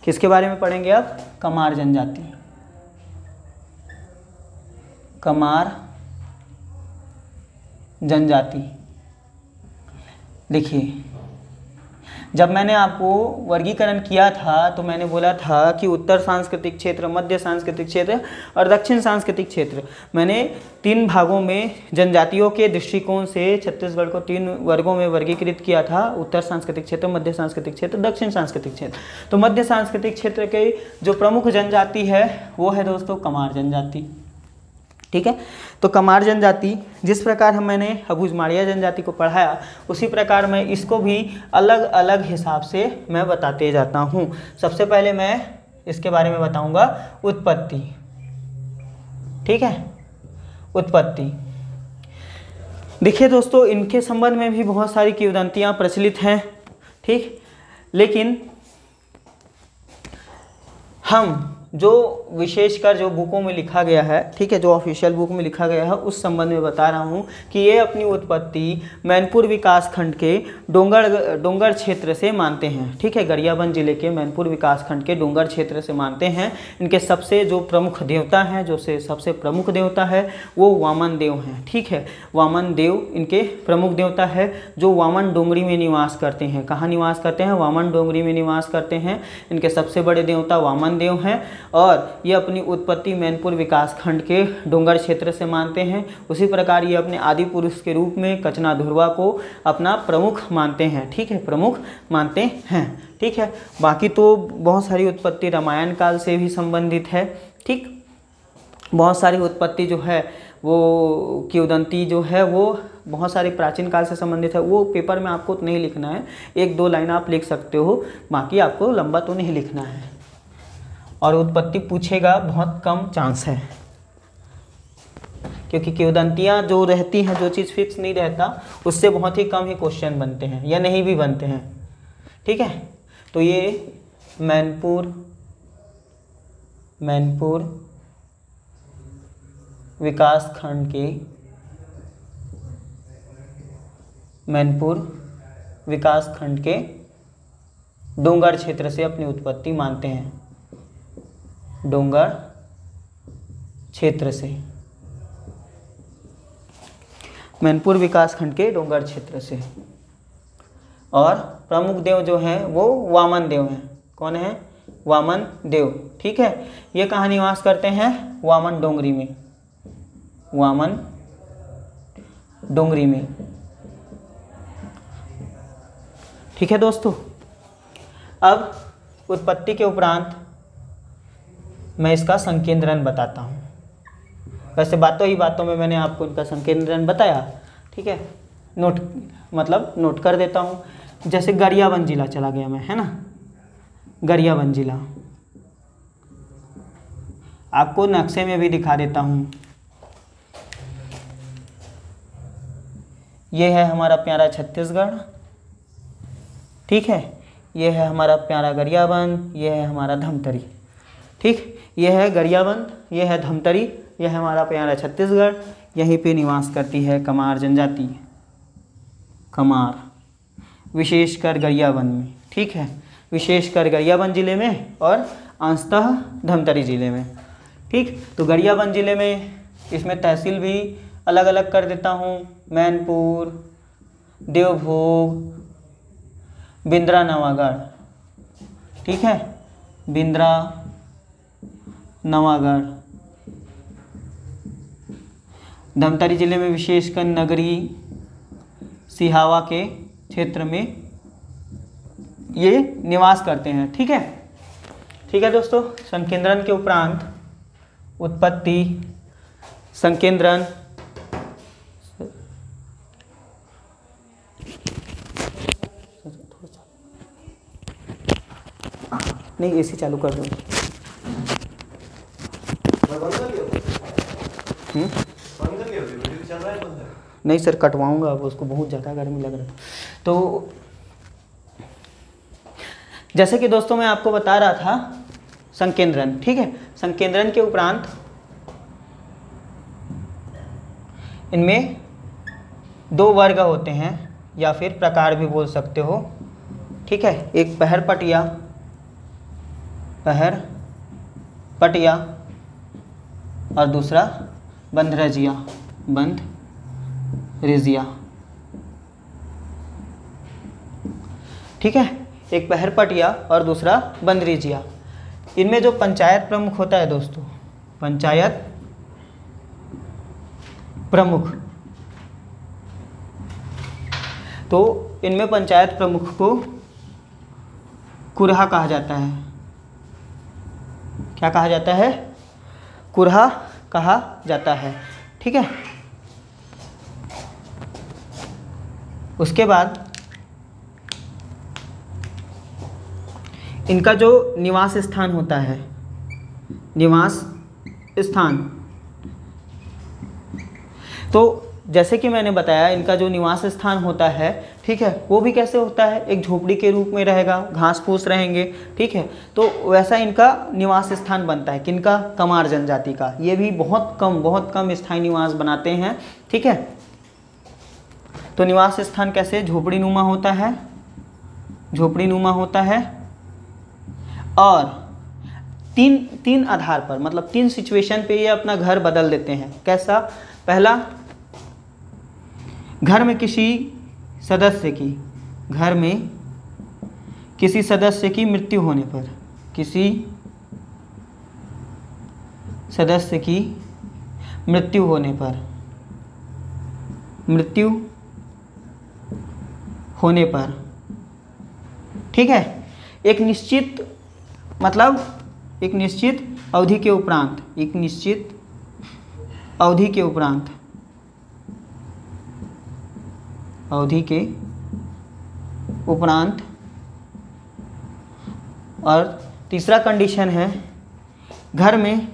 किसके बारे में पढ़ेंगे अब? कमार जनजाति। कमार जनजाति। देखिए, जब मैंने आपको वर्गीकरण किया था तो मैंने बोला था कि उत्तर सांस्कृतिक क्षेत्र, मध्य सांस्कृतिक क्षेत्र और दक्षिण सांस्कृतिक क्षेत्र। मैंने 3 भागों में जनजातियों के दृष्टिकोण से छत्तीसगढ़ को 3 वर्गों में वर्गीकृत किया था, उत्तर सांस्कृतिक क्षेत्र, मध्य सांस्कृतिक क्षेत्र, दक्षिण सांस्कृतिक क्षेत्र। तो मध्य सांस्कृतिक क्षेत्र के जो प्रमुख जनजाति है वो है दोस्तों कमार जनजाति। ठीक है, तो कमार जनजाति, जिस प्रकार मैंने अबूझमाड़िया जनजाति को पढ़ाया उसी प्रकार मैं इसको भी अलग अलग हिसाब से मैं बताते जाता हूँ। सबसे पहले मैं इसके बारे में बताऊँगा उत्पत्ति। ठीक है, उत्पत्ति। देखिए दोस्तों, इनके संबंध में भी बहुत सारी किंवदंतियाँ प्रचलित हैं। ठीक, लेकिन हम जो विशेषकर जो बुकों में लिखा गया है, ठीक है, जो ऑफिशियल बुक में लिखा गया है उस संबंध में बता रहा हूँ कि ये अपनी उत्पत्ति मैनपुर विकास खंड के डोंगर क्षेत्र से मानते हैं। ठीक है, गरियाबंद जिले के मैनपुर विकास खंड के डोंगर क्षेत्र से मानते हैं। इनके सबसे जो प्रमुख देवता हैं, जो से सबसे प्रमुख देवता है वो वामन देव हैं। ठीक है, वामन देव इनके प्रमुख देवता है जो वामन डोंगरी में निवास करते हैं। कहाँ निवास करते हैं? वामन डोंगरी में निवास करते हैं। इनके सबसे बड़े देवता वामन देव हैं और ये अपनी उत्पत्ति मैनपुर विकास खंड के डोंगर क्षेत्र से मानते हैं। उसी प्रकार ये अपने आदि पुरुष के रूप में कचना धुरवा को अपना प्रमुख मानते हैं। ठीक है, प्रमुख मानते हैं। ठीक है, बाकी तो बहुत सारी उत्पत्ति रामायण काल से भी संबंधित है। ठीक, बहुत सारी उत्पत्ति जो है वो किंवदंती जो है वो बहुत सारी प्राचीन काल से संबंधित है। वो पेपर में आपको नहीं लिखना है, 1-2 लाइन आप लिख सकते हो, बाकी आपको लंबा तो नहीं लिखना है। और उत्पत्ति पूछेगा बहुत कम चांस है, क्योंकि किंवदंतियाँ जो रहती हैं, जो चीज़ फिक्स नहीं रहता उससे बहुत ही कम ही क्वेश्चन बनते हैं या नहीं भी बनते हैं। ठीक है, तो ये मैनपुर विकास खंड के डोंगर क्षेत्र से अपनी उत्पत्ति मानते हैं। डोंगर क्षेत्र से, मैनपुर विकास खंड के डोंगर क्षेत्र से। और प्रमुख देव जो हैं वो वामन देव हैं। कौन है? वामन देव। ठीक है, ये कहाँ निवास करते हैं? वामन डोंगरी में। वामन डोंगरी में। ठीक है दोस्तों, अब उत्पत्ति के उपरांत मैं इसका संकेंद्रण बताता हूँ। वैसे बातों में मैंने आपको इनका संकेंद्रण बताया। ठीक है, नोट कर देता हूँ। जैसे गरियाबंद जिला चला गया मैं, है ना, गरियाबंद जिला आपको नक्शे में भी दिखा देता हूँ। ये है हमारा प्यारा छत्तीसगढ़। ठीक है, ये है हमारा प्यारा गरियाबंद, ये है हमारा धमतरी। ठीक, ये है गरियाबंद, ये है धमतरी, यह है हमारा प्यारा छत्तीसगढ़। यहीं पे निवास करती है कमार जनजाति, कमार, विशेषकर गरियाबंद में। ठीक है, विशेषकर गरियाबंद जिले में और अंशतः धमतरी जिले में। ठीक, तो गरियाबंद जिले में इसमें तहसील भी अलग अलग कर देता हूँ। मैनपुर, देवभोग, बिंद्रा नवागढ़। ठीक है, बिंद्रा नवागढ़। धमतरी जिले में विशेषकर नगरी सिहावा के क्षेत्र में ये निवास करते हैं। ठीक है, ठीक है दोस्तों, संकेंद्रण के उपरांत उत्पत्ति, संकेंद्रण, नहीं एसी चालू कर दो। नहीं सर, कटवाऊंगा अब, उसको बहुत ज़्यादा गर्मी लग रहा है। तो जैसे कि दोस्तों मैं आपको बता रहा था संकेंद्रण। ठीक है, संकेंद्रण के उपरांत इनमें 2 वर्ग होते हैं या फिर प्रकार भी बोल सकते हो। ठीक है, एक पहर पटिया और दूसरा बंधरजिया, बंधरेजिया। ठीक है, एक पहरपटिया और दूसरा बंदरीजिया। इनमें जो पंचायत प्रमुख होता है दोस्तों, पंचायत प्रमुख, तो इनमें पंचायत प्रमुख को कुरहा कहा जाता है। क्या कहा जाता है? कुरहा कहा जाता है। ठीक है। उसके बाद इनका जो निवास स्थान होता है, निवास स्थान, तो जैसे कि मैंने बताया इनका जो निवास स्थान होता है, ठीक है, वो भी कैसे होता है? एक झोपड़ी के रूप में रहेगा, घास फूस रहेंगे, ठीक है। तो वैसा इनका निवास स्थान बनता है। किनका? कमार जनजाति का। ये भी बहुत कम स्थायी निवास बनाते हैं, ठीक है। तो निवास स्थान कैसे? झोपड़ी नुमा होता है, झोपड़ी नुमा होता है। और तीन आधार पर, मतलब 3 सिचुएशन पे ये अपना घर बदल देते हैं। कैसा? पहला, घर में किसी सदस्य की, घर में किसी सदस्य की मृत्यु होने पर, किसी सदस्य की मृत्यु होने पर, मृत्यु होने पर, ठीक है, एक निश्चित, मतलब एक निश्चित अवधि के उपरांत, एक निश्चित अवधि के उपरांत, अवधि के उपरांत। और तीसरा कंडीशन है, घर में,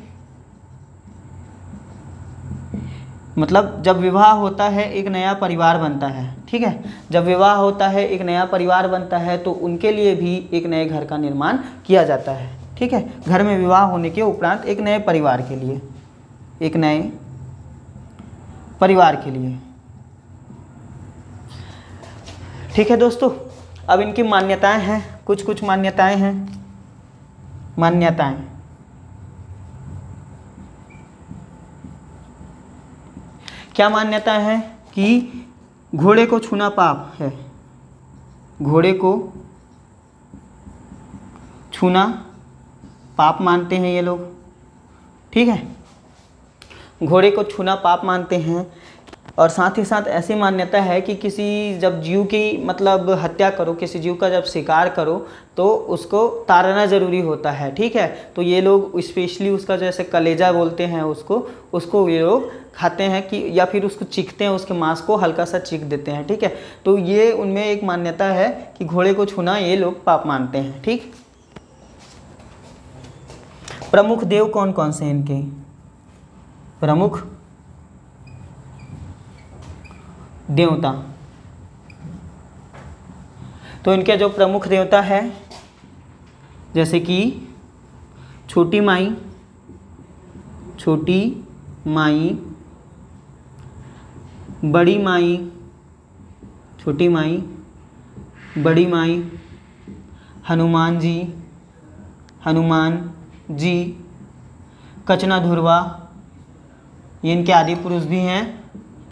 मतलब जब विवाह होता है एक नया परिवार बनता है, ठीक है। जब विवाह होता है एक नया परिवार बनता है तो उनके लिए भी एक नए घर का निर्माण किया जाता है, ठीक है। घर में विवाह होने के उपरांत एक नए परिवार के लिए, एक नए परिवार के लिए, ठीक है दोस्तों। अब इनकी मान्यताएं हैं, कुछ मान्यताएं हैं। मान्यताएं, क्या मान्यता है? कि घोड़े को छूना पाप है, घोड़े को छूना पाप मानते हैं ये लोग, ठीक है। घोड़े को छूना पाप मानते हैं। और साथ ही साथ ऐसी मान्यता है कि किसी जब जीव की, मतलब हत्या करो, किसी जीव का जब शिकार करो तो उसको तारना ज़रूरी होता है, ठीक है। तो ये लोग स्पेशली उसका जैसे कलेजा बोलते हैं उसको ये लोग खाते हैं, कि या फिर उसको चीखते हैं, उसके मांस को हल्का सा चीख देते हैं, ठीक है। तो ये उनमें एक मान्यता है कि घोड़े को छूना ये लोग पाप मानते हैं, ठीक। प्रमुख देव कौन कौन से इनके? प्रमुख देवता, तो इनके जो प्रमुख देवता है, जैसे कि छोटी माई, बड़ी माई, छोटी माई, बड़ी माई, हनुमान जी, कचना धुरवा, ये इनके आदि पुरुष भी हैं,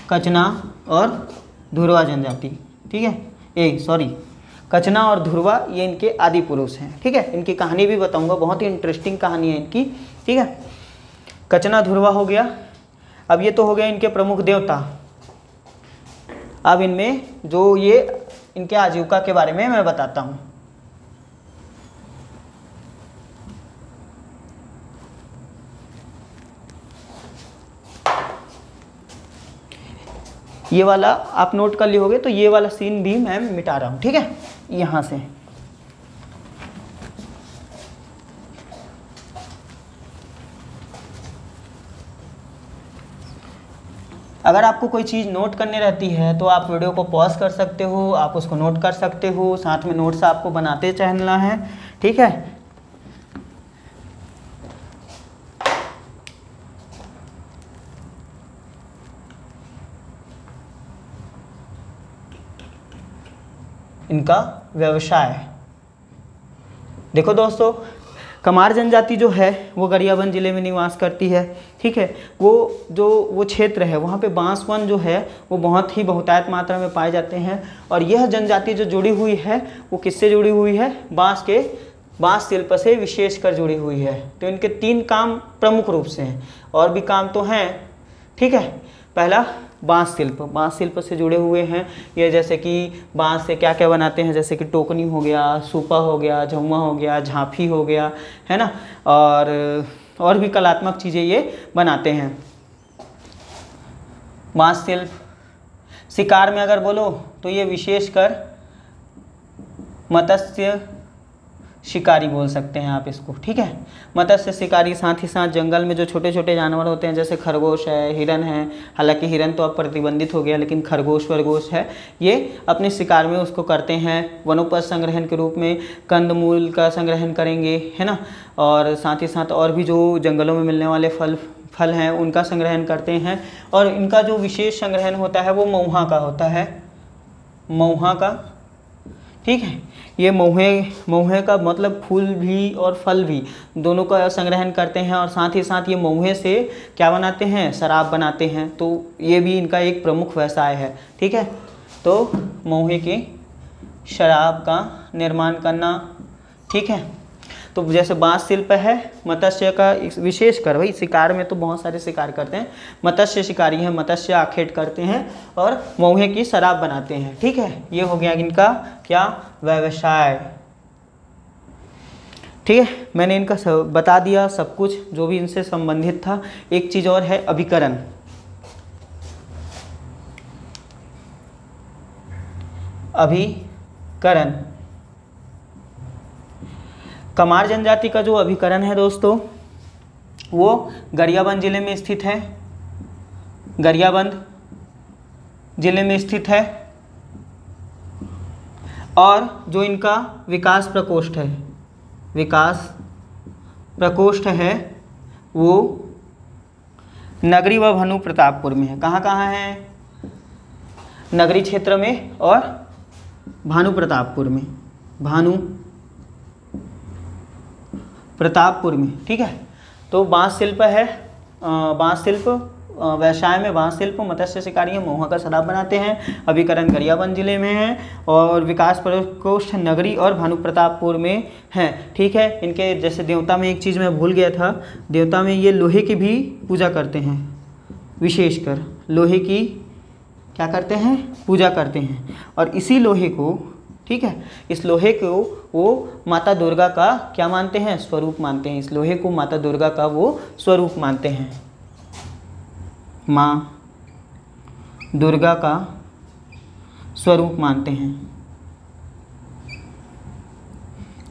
कचना और धुरवा जनजाति, ठीक है। कचना और धुरवा ये इनके आदि पुरुष हैं, ठीक है। इनकी कहानी भी बताऊंगा, बहुत ही इंटरेस्टिंग कहानी है इनकी, ठीक है। कचना धुरवा हो गया। अब ये तो हो गया इनके प्रमुख देवता। अब इनमें जो ये इनके आजीविका के बारे में मैं बताता हूँ। ये वाला आप नोट कर लिए होगे, तो ये वाला सीन भी मैं मिटा रहा हूँ, ठीक है, यहाँ से। अगर आपको कोई चीज़ नोट करनी रहती है तो आप वीडियो को पॉज कर सकते हो, आप उसको नोट कर सकते हो, साथ में नोट्स आपको बनाते चलना है, ठीक है। इनका व्यवसाय, देखो दोस्तों, कमार जनजाति जो है वो गरियाबंद जिले में निवास करती है। ठीक है, वो क्षेत्र है वहाँ पे बांस वन जो है वो बहुत ही बहुतायत मात्रा में पाए जाते हैं। और यह जनजाति जो जुड़ी हुई है वो किससे जुड़ी हुई है? बांस शिल्प से विशेषकर जुड़ी हुई है। तो इनके 3 काम प्रमुख रूप से हैं, और भी काम तो हैं। ठीक है, पहला बांस शिल्प से जुड़े हुए हैं ये, जैसे कि बांस से क्या क्या बनाते हैं, जैसे कि टोकनी हो गया, सूपा हो गया, झुम्मा हो गया, झांपी हो गया, है ना, और भी कलात्मक चीज़ें ये बनाते हैं। बांस शिल्प। शिकार में अगर बोलो तो ये विशेषकर मत्स्य शिकारी बोल सकते हैं आप इसको। ठीक है, मत्स्य शिकारी, साथ ही साथ जंगल में जो छोटे छोटे जानवर होते हैं जैसे खरगोश है, हिरन है, हालांकि हिरन तो अब प्रतिबंधित हो गया, लेकिन खरगोश वर्गोश है, ये अपने शिकार में उसको करते हैं। वनोपज संग्रहण के रूप में कंदमूल का संग्रहण करेंगे, है ना, और साथ ही साथ और भी जो जंगलों में मिलने वाले फल हैं उनका संग्रहण करते हैं। और इनका जो विशेष संग्रहण होता है वो महुआ का होता है, महुआ का। ठीक है, ये महुए का मतलब फूल भी और फल भी दोनों का संग्रहण करते हैं। और साथ ही साथ ये महुए से क्या बनाते हैं? शराब बनाते हैं। तो ये भी इनका एक प्रमुख व्यवसाय है। ठीक है, तो महुए की शराब का निर्माण करना। ठीक है, तो जैसे बांस शिल्प है, मत्स्य का विशेषकर, भाई शिकार में तो बहुत सारे शिकार करते हैं, मत्स्य शिकारी हैं, मत्स्य आखेट करते हैं और महुए की शराब बनाते हैं। ठीक है, ये हो गया इनका क्या? व्यवसाय। ठीक है, मैंने इनका बता दिया सब कुछ जो भी इनसे संबंधित था। एक चीज़ और है, अभिकरण। अभिकरण, कमार जनजाति का जो अभिकरण है दोस्तों वो गरियाबंद जिले में स्थित है, गरियाबंद जिले में स्थित है। और जो इनका विकास प्रकोष्ठ है वो नगरी व भानु प्रतापपुर में है। कहाँ कहाँ है? नगरी क्षेत्र में और भानु प्रतापपुर में, भानु प्रतापपुर में। ठीक है, तो बांस शिल्प है, बांस शिल्प व्यवसाय में बांस शिल्प, मत्स्य शिकारी है, महुआ का शराब बनाते हैं। अभिकरण गरियाबंद जिले में है और विकास प्रकोष्ठ नगरी और भानु प्रतापपुर में है। ठीक है, इनके जैसे देवता में एक चीज़ मैं भूल गया था, देवता में ये लोहे की भी पूजा करते हैं, विशेषकर लोहे की क्या करते हैं? पूजा करते हैं। और इसी लोहे को, ठीक है, इस लोहे को वो माता दुर्गा का क्या मानते हैं? स्वरूप मानते हैं। इस लोहे को माता दुर्गा का वो स्वरूप मानते हैं, माँ दुर्गा का स्वरूप मानते हैं।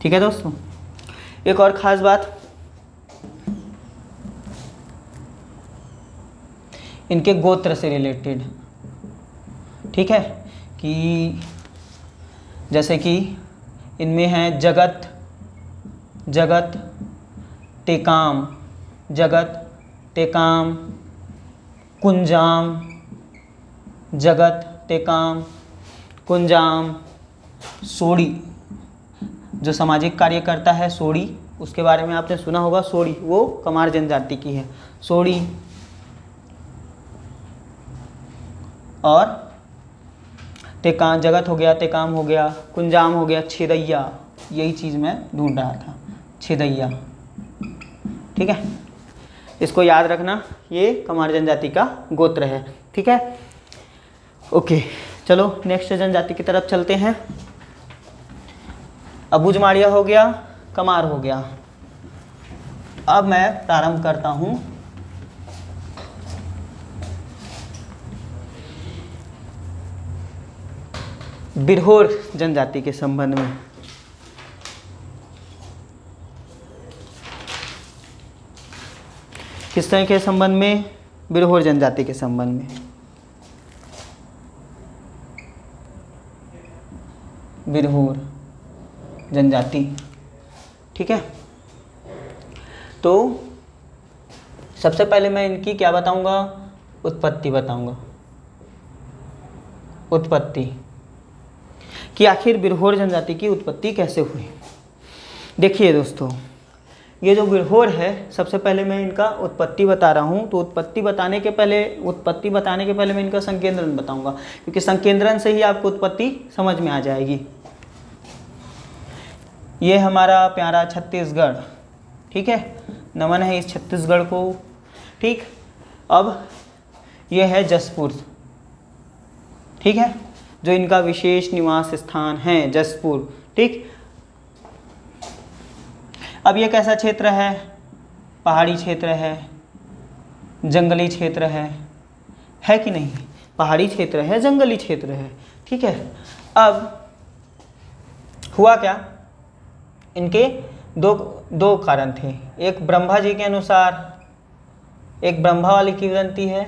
ठीक है दोस्तों, एक और ख़ास बात, इनके गोत्र से रिलेटेड। ठीक है, कि जैसे कि इनमें है जगत टेकाम, कुंजाम, सोड़ी, जो सामाजिक कार्य करता है सोड़ी, उसके बारे में आपने सुना होगा। सोड़ी वो कमार जनजाति की है, सोड़ी। और टेकाम, जगत हो गया, टेकाम हो गया, कुंजाम हो गया, छिदैया, यही चीज़ मैं ढूंढ रहा था, छिदैया। ठीक है, इसको याद रखना, ये कमार जनजाति का गोत्र है। ठीक है, ओके, चलो नेक्स्ट जनजाति की तरफ चलते हैं। अबुझमाड़िया हो गया, कमार हो गया। अब मैं प्रारंभ करता हूँ बिरहोर जनजाति के संबंध में। किस तरह के संबंध में? बिरहोर जनजाति के संबंध में। बिरहोर जनजाति, ठीक है। तो सबसे पहले मैं इनकी क्या बताऊंगा? उत्पत्ति बताऊंगा। उत्पत्ति कि आखिर बिरहोर जनजाति की उत्पत्ति कैसे हुई। देखिए दोस्तों, ये जो बिरहोर है, सबसे पहले मैं इनका उत्पत्ति बता रहा हूँ। तो उत्पत्ति बताने के पहले मैं इनका संकेंद्रण बताऊंगा, क्योंकि संकेंद्रण से ही आपको उत्पत्ति समझ में आ जाएगी। ये हमारा प्यारा छत्तीसगढ़, ठीक है, नमन है इस छत्तीसगढ़ को। ठीक, अब ये है जसपुर, ठीक है, जो इनका विशेष निवास स्थान है, जसपुर। ठीक, अब ये कैसा क्षेत्र है? पहाड़ी क्षेत्र है, जंगली क्षेत्र है कि नहीं? पहाड़ी क्षेत्र है, जंगली क्षेत्र है, ठीक है। अब हुआ क्या, इनके दो कारण थे। एक ब्रह्मा जी के अनुसार, एक ब्रह्मा वाली किंवदंती है,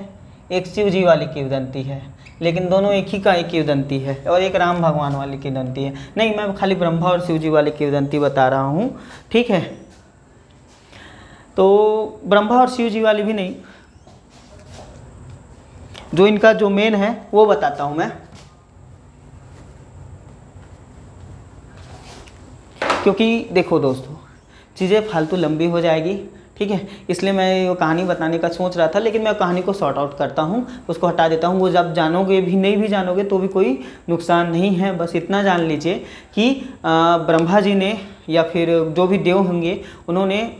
एक शिव जी वाली किंवदंती है, लेकिन दोनों एक ही का एक किंवदंती है, और एक राम भगवान वाली किंवदंती है। नहीं, मैं खाली ब्रह्मा और शिव जी वाली किंवदंती बता रहा हूँ, ठीक है। तो ब्रह्मा और शिव जी वाली भी नहीं, जो इनका जो मेन है वो बताता हूँ मैं, क्योंकि देखो दोस्तों, चीज़ें फालतू लंबी हो जाएगी, ठीक है, इसलिए मैं ये कहानी बताने का सोच रहा था, लेकिन मैं कहानी को सॉर्ट आउट करता हूँ, उसको हटा देता हूँ। वो जब जानोगे भी, नहीं भी जानोगे तो भी कोई नुकसान नहीं है। बस इतना जान लीजिए कि ब्रह्मा जी ने, या फिर जो भी देव होंगे, उन्होंने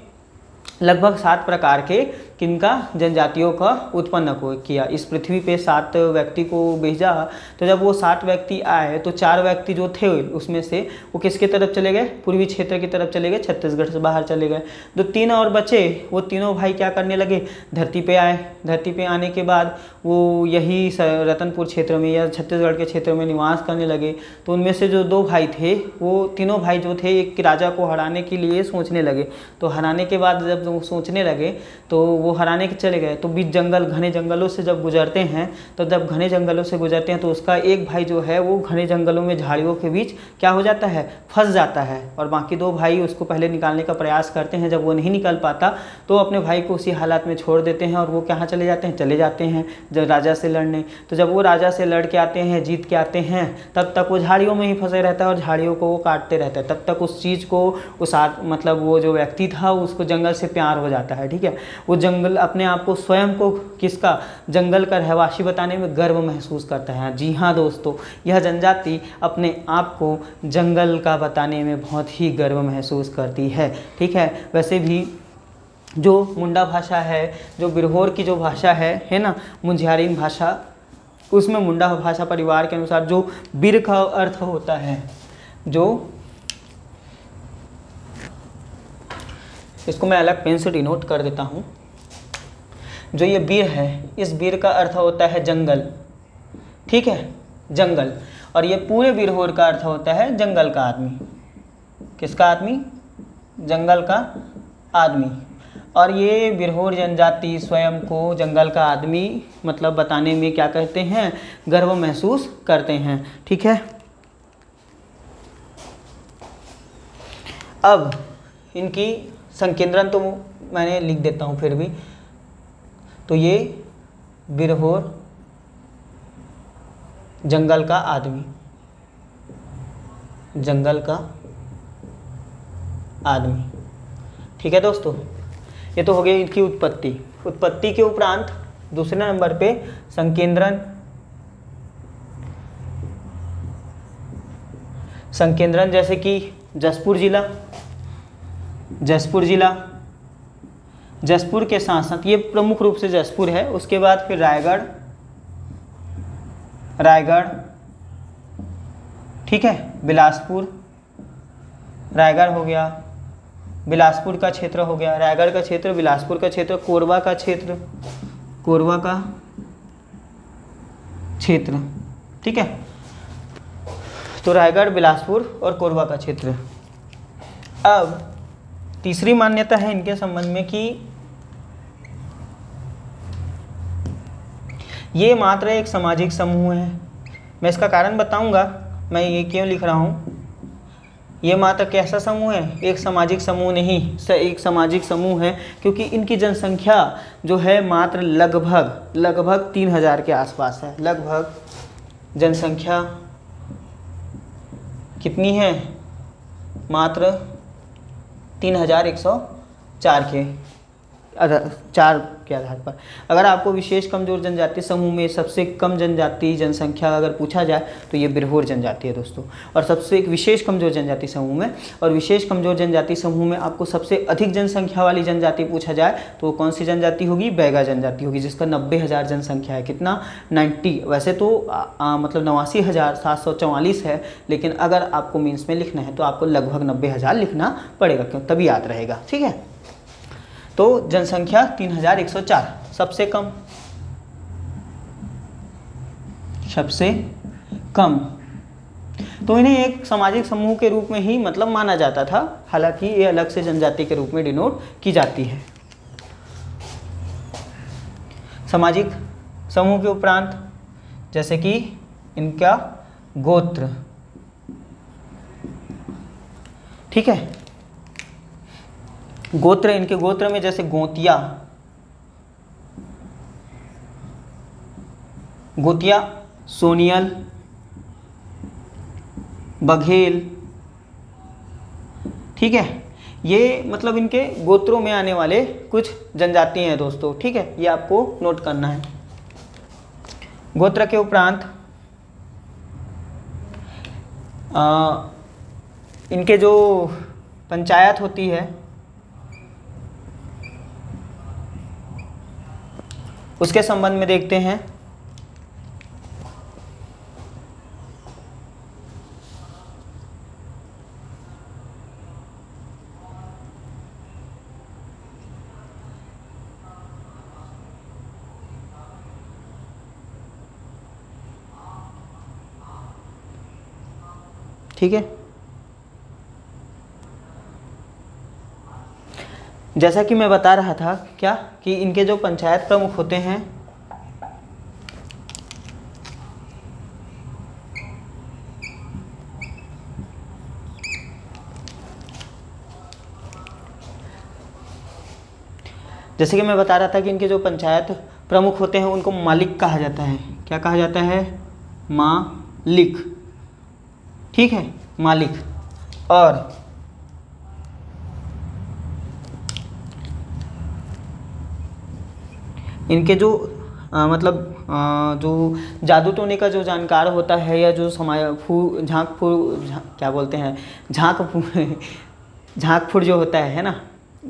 लगभग 7 प्रकार के किनका जनजातियों का उत्पन्न किया। इस पृथ्वी पे 7 व्यक्ति को भेजा। तो जब वो 7 व्यक्ति आए तो 4 व्यक्ति जो थे उसमें से वो किसके तरफ चले गए? पूर्वी क्षेत्र की तरफ चले गए, छत्तीसगढ़ से बाहर चले गए। जो 3 और बचे, वो तीनों भाई क्या करने लगे? धरती पे आए। धरती पे आने के बाद वो यही रतनपुर क्षेत्र में या छत्तीसगढ़ के क्षेत्र में निवास करने लगे। तो उनमें से जो 2 भाई थे, वो तीनों भाई जो थे एक राजा को हराने के लिए सोचने लगे। तो हराने के बाद जब वो सोचने लगे तो वो हराने के चले गए। तो बीच जंगल, घने जंगलों से जब गुजरते हैं, तो जब घने जंगलों से गुजरते हैं तो उसका एक भाई जो है वो घने जंगलों में झाड़ियों के बीच क्या हो जाता है? फंस जाता है। और बाकी 2 भाई उसको पहले निकालने का प्रयास करते हैं। जब वो नहीं निकल पाता तो अपने भाई को उसी हालात में छोड़ देते हैं और वो कहाँ चले जाते हैं? चले जाते हैं जब राजा से लड़ने। तो जब वो राजा से लड़ के आते हैं, जीत के आते हैं, तब तक वो झाड़ियों में ही फंसे रहता है और झाड़ियों को वो काटते रहता है। तब तक उस चीज़ को, उस मतलब वो जो व्यक्ति था उसको जंगल से प्यार हो जाता है, ठीक है। वो जंगल अपने आप को, स्वयं को किसका? जंगल का रहवासी बताने में गर्व महसूस करता है। जी हाँ दोस्तों, यह जनजाति अपने आप को जंगल का बताने में बहुत ही गर्व महसूस करती है, ठीक है। वैसे भी जो मुंडा भाषा है, जो बिरहोर की जो भाषा है ना, मुंजियारीन भाषा, उसमें मुंडा भाषा परिवार के अनुसार जो बीर का अर्थ होता है, जो, इसको मैं अलग पेन से डिनोट कर देता हूँ। जो ये बीर है, इस बीर का अर्थ होता है जंगल, ठीक है, जंगल। और ये पूरे बिरहोर का अर्थ होता है जंगल का आदमी। किसका आदमी? जंगल का आदमी। और ये बिरहोर जनजाति स्वयं को जंगल का आदमी मतलब बताने में क्या कहते हैं? गर्व महसूस करते हैं, ठीक है। अब इनकी संकेंद्रण तो मैंने लिख देता हूँ फिर भी। तो ये बिरहोर जंगल का आदमी, जंगल का आदमी, ठीक है दोस्तों। ये तो हो गई इनकी उत्पत्ति। उत्पत्ति के उपरांत दूसरे नंबर पे संकेंद्रण। संकेंद्रण जैसे कि जसपुर जिला, जसपुर जिला, जसपुर के साथ साथ ये प्रमुख रूप से जसपुर है। उसके बाद फिर रायगढ़, रायगढ़, ठीक है, बिलासपुर, रायगढ़ हो गया, बिलासपुर का क्षेत्र हो गया, रायगढ़ का क्षेत्र, बिलासपुर का क्षेत्र, कोरबा का क्षेत्र, कोरबा का क्षेत्र, ठीक है। तो रायगढ़, बिलासपुर और कोरबा का क्षेत्र। अब तीसरी मान्यता है इनके संबंध में कि ये मात्र एक सामाजिक समूह है। मैं इसका कारण बताऊंगा, मैं ये क्यों लिख रहा हूँ। ये मात्र कैसा समूह है? एक सामाजिक समूह नहीं, एक सामाजिक समूह है क्योंकि इनकी जनसंख्या जो है मात्र लगभग 3000 के आसपास है। लगभग जनसंख्या कितनी है? मात्र 3100 4 के आधार पर। अगर आपको विशेष कमजोर जनजाति समूह में सबसे कम जनजाति जनसंख्या अगर पूछा जाए तो ये बिरहोर जनजाति है दोस्तों। और सबसे एक विशेष कमजोर जनजाति समूह में, और विशेष कमजोर जनजाति समूह में आपको सबसे अधिक जनसंख्या वाली जनजाति पूछा जाए तो कौन सी जनजाति होगी? बैगा जनजाति होगी, जिसका 90,000 जनसंख्या है। कितना? 90। वैसे तो मतलब 89,744 है, लेकिन अगर आपको मीन्स में लिखना है तो आपको लगभग 90,000 लिखना पड़ेगा, क्यों? तभी याद रहेगा। ठीक है, तो जनसंख्या 3,104, सबसे कम, सबसे कम। तो इन्हें एक सामाजिक समूह के रूप में ही मतलब माना जाता था, हालांकि ये अलग से जनजाति के रूप में डिनोट की जाती है। सामाजिक समूह के उपरांत जैसे कि इनका गोत्र, ठीक है, गोत्र, इनके गोत्र में जैसे गोतिया, सोनियल, बघेल, ठीक है, ये मतलब इनके गोत्रों में आने वाले कुछ जनजाति हैं दोस्तों। ठीक है, ये आपको नोट करना है। गोत्र के उपरांत इनके जो पंचायत होती है उसके संबंध में देखते हैं। ठीक है, जैसा कि मैं बता रहा था क्या कि इनके जो पंचायत प्रमुख होते हैं जैसे कि मैं बता रहा था कि इनके जो पंचायत प्रमुख होते हैं उनको मालिक कहा जाता है। क्या कहा जाता है? मालिक। ठीक है, मालिक। और इनके जो जो जादू टोने का जो जानकार होता है, या जो क्या बोलते हैं, झांक फूड़ जो होता है ना,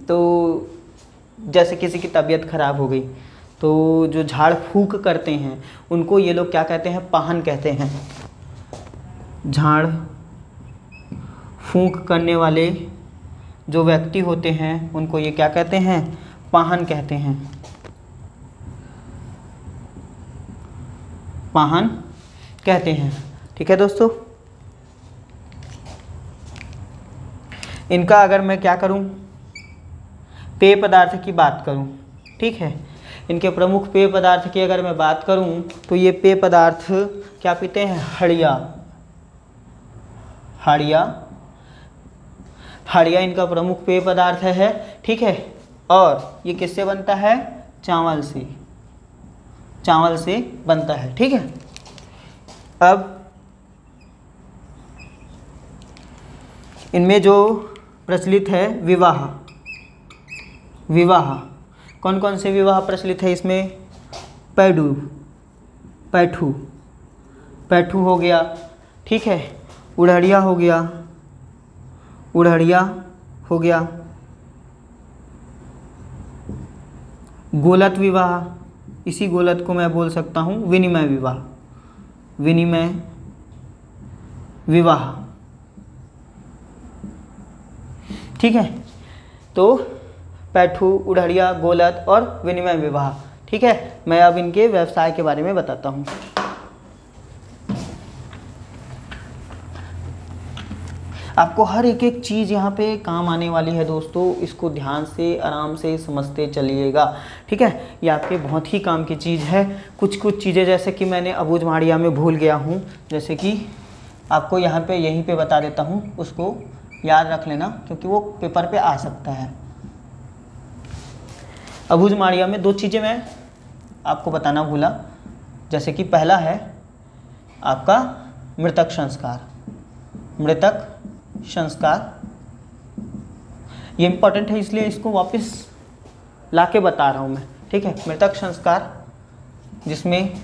तो जैसे किसी की तबीयत खराब हो गई तो जो झाड़ फूंक करते हैं उनको ये लोग क्या कहते हैं? पाहन कहते हैं। झाड़ फूंक करने वाले जो व्यक्ति होते हैं उनको ये क्या कहते हैं? पाहन कहते हैं। पाहन कहते हैं। ठीक है दोस्तों, इनका अगर मैं क्या करूं, पेय पदार्थ की बात करूं, ठीक है, इनके प्रमुख पेय पदार्थ की अगर मैं बात करूं तो ये पेय पदार्थ क्या पीते हैं? हड़िया। हड़िया, हड़िया इनका प्रमुख पेय पदार्थ है। ठीक है, और ये किससे बनता है? चावल से, चावल से बनता है। ठीक है, अब इनमें जो प्रचलित है विवाह, विवाह कौन कौन से विवाह प्रचलित है इसमें? पैठू, पैठू हो गया, ठीक है, उड़हड़िया हो गया, उड़हड़िया हो गया, गोलत विवाह, इसी गोलत को मैं बोल सकता हूँ विनिमय विवाह, विनिमय विवाह। ठीक है, तो पैठू, उड़हड़िया, गोलत और विनिमय विवाह। ठीक है, मैं अब इनके व्यवसाय के बारे में बताता हूँ। आपको हर एक एक चीज़ यहाँ पे काम आने वाली है दोस्तों, इसको ध्यान से आराम से समझते चलिएगा। ठीक है, ये आपके बहुत ही काम की चीज़ है। कुछ कुछ चीज़ें जैसे कि मैंने अबूझमाड़िया में भूल गया हूँ, जैसे कि आपको यहाँ पे यहीं पे बता देता हूँ, उसको याद रख लेना क्योंकि वो पेपर पे आ सकता है। अबूझमाड़िया में 2 चीज़ें मैं आपको बताना भूला, जैसे कि पहला है आपका मृतक संस्कार, मृतक संस्कार। ये इम्पोर्टेंट है इसलिए इसको वापस ला के बता रहा हूँ मैं, ठीक है। मृतक संस्कार जिसमें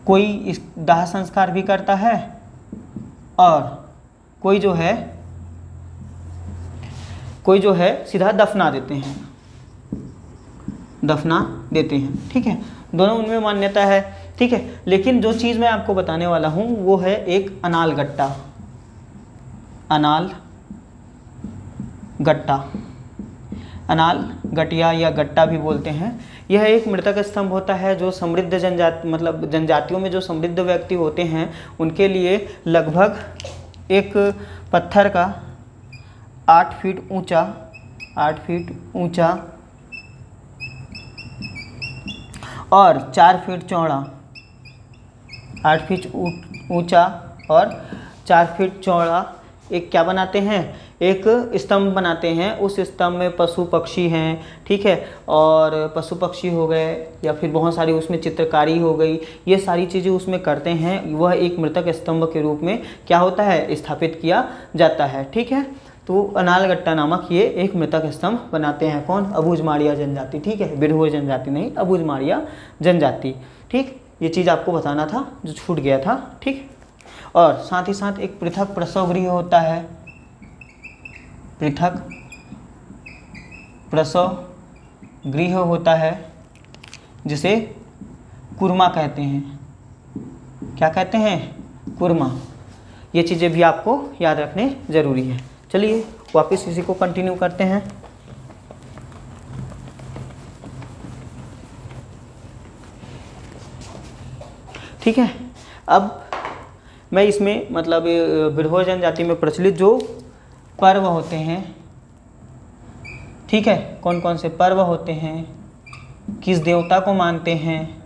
कोई इस दाह संस्कार भी करता है और कोई जो है सीधा दफना देते हैं, ठीक है। दोनों उनमें मान्यता है, ठीक है। लेकिन जो चीज़ मैं आपको बताने वाला हूँ वो है एक अनाल गट्टा या गट्टा भी बोलते हैं। यह एक मृतक स्तंभ होता है जो समृद्ध जनजातियों में जो समृद्ध व्यक्ति होते हैं उनके लिए लगभग एक पत्थर का 8 फीट ऊंचा और 4 फीट चौड़ा, 8 फीट ऊंचा और 4 फीट चौड़ा एक क्या बनाते हैं, एक स्तंभ बनाते हैं। उस स्तंभ में पशु पक्षी हैं, ठीक है, और पशु पक्षी हो गए या फिर बहुत सारी उसमें चित्रकारी हो गई, ये सारी चीज़ें उसमें करते हैं। वह एक मृतक स्तंभ के रूप में क्या होता है, स्थापित किया जाता है, ठीक है। तो अनालगट्टा नामक ये एक मृतक स्तंभ बनाते हैं कौन, अबूझमाड़िया जनजाति, ठीक है। बिरहोर जनजाति नहीं, अबूझमाड़िया जनजाति, ठीक। ये चीज़ आपको बताना था जो छूट गया था, ठीक। और साथ ही साथ एक पृथक प्रसव गृह होता है, पृथक प्रसव गृह होता है जिसे कुरमा कहते हैं। क्या कहते हैं, कुरमा। ये चीज़ें भी आपको याद रखने ज़रूरी है। चलिए वापस इसी को कंटिन्यू करते हैं। ठीक है, अब मैं इसमें बिरहोर जनजाति में प्रचलित जो पर्व होते हैं, ठीक है, कौन कौन से पर्व होते हैं, किस देवता को मानते हैं,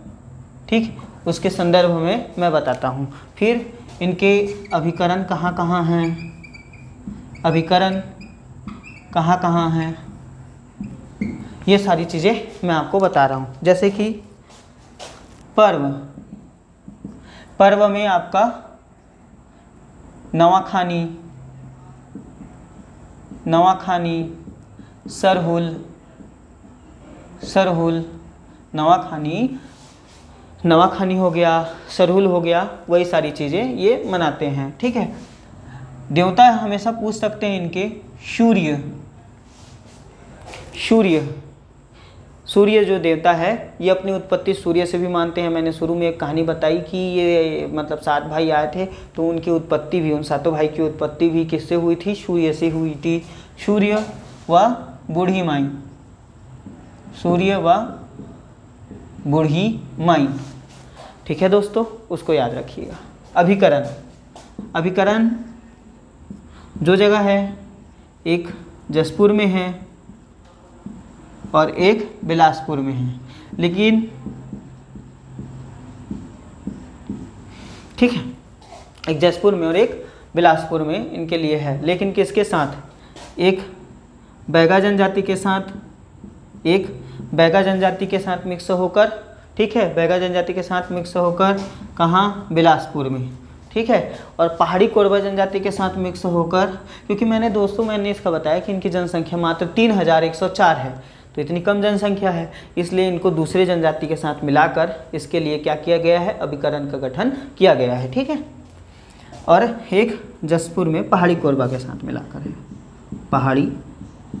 ठीक, उसके संदर्भ में मैं बताता हूँ। फिर इनके अभिकरण कहाँ कहाँ हैं, ये सारी चीज़ें मैं आपको बता रहा हूँ। जैसे कि पर्व में आपका नवाखानी, सरहुल, नवाखानी हो गया, सरहुल हो गया, वही सारी चीज़ें ये मनाते हैं, ठीक है। देवता हमेशा पूछ सकते हैं इनके, सूर्य जो देवता है ये अपनी उत्पत्ति सूर्य से भी मानते हैं। मैंने शुरू में एक कहानी बताई कि ये 7 भाई आए थे, तो उनकी उत्पत्ति भी, उन 7 भाई की उत्पत्ति भी किससे हुई थी, सूर्य से हुई थी। सूर्य व बूढ़ी माई, ठीक है दोस्तों, उसको याद रखिएगा। अभिकरण जो जगह है, एक जसपुर में है और एक बिलासपुर में है, लेकिन ठीक है, एक जसपुर में और एक बिलासपुर में इनके लिए है। लेकिन किसके साथ, एक बैगा जनजाति के साथ मिक्स होकर, ठीक है, बैगा जनजाति के साथ मिक्स होकर, कहाँ, बिलासपुर में, ठीक है। और पहाड़ी कोरबा जनजाति के साथ मिक्स होकर, क्योंकि मैंने इसका बताया कि इनकी जनसंख्या मात्र 3104 है, तो इतनी कम जनसंख्या है, इसलिए इनको दूसरे जनजाति के साथ मिलाकर इसके लिए क्या किया गया है, अभिकरण का गठन किया गया है, ठीक है। और एक जसपुर में पहाड़ी कोरबा के साथ मिलाकर है, पहाड़ी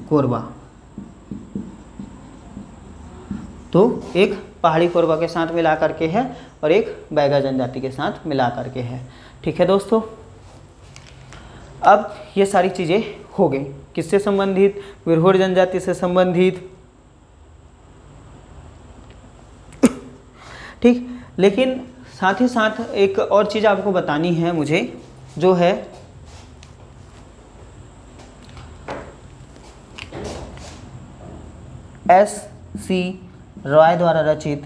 कोरबा, तो एक पहाड़ी कोरबा के साथ मिला करके है और एक बैगा जनजाति के साथ मिला करके है, ठीक है दोस्तों। अब ये सारी चीज़ें हो गई किससे संबंधित, बिरहोर जनजाति से संबंधित, ठीक। लेकिन साथ ही साथ एक और चीज़ आपको बतानी है मुझे, जो है S.C. रॉय द्वारा रचित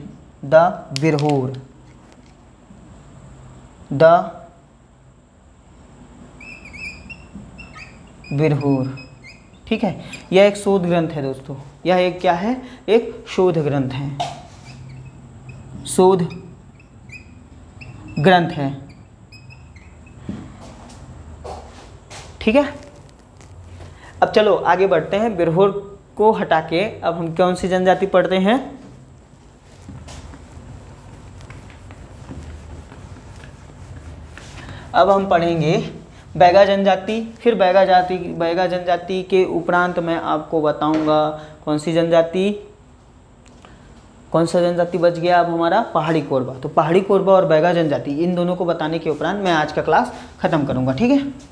द बिरहोर, ठीक है। यह एक शोध ग्रंथ है दोस्तों, यह एक क्या है, एक शोध ग्रंथ है, ठीक है। अब चलो आगे बढ़ते हैं। बिरहोर को हटा के अब हम कौन सी जनजाति पढ़ते हैं? अब हम पढ़ेंगे बैगा जनजाति। फिर बैगा जनजाति के उपरांत मैं आपको बताऊंगा कौन सी जनजाति, कौन सा जनजाति बच गया अब हमारा? पहाड़ी कोरबा। तो पहाड़ी कोरबा और बैगा जनजाति, इन दोनों को बताने के उपरांत मैं आज का क्लास खत्म करूंगा, ठीक है।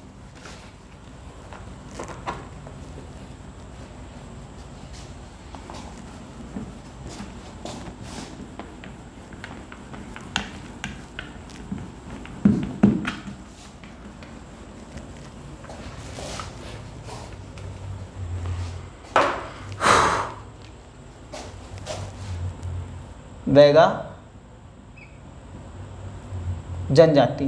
बैगा जनजाति।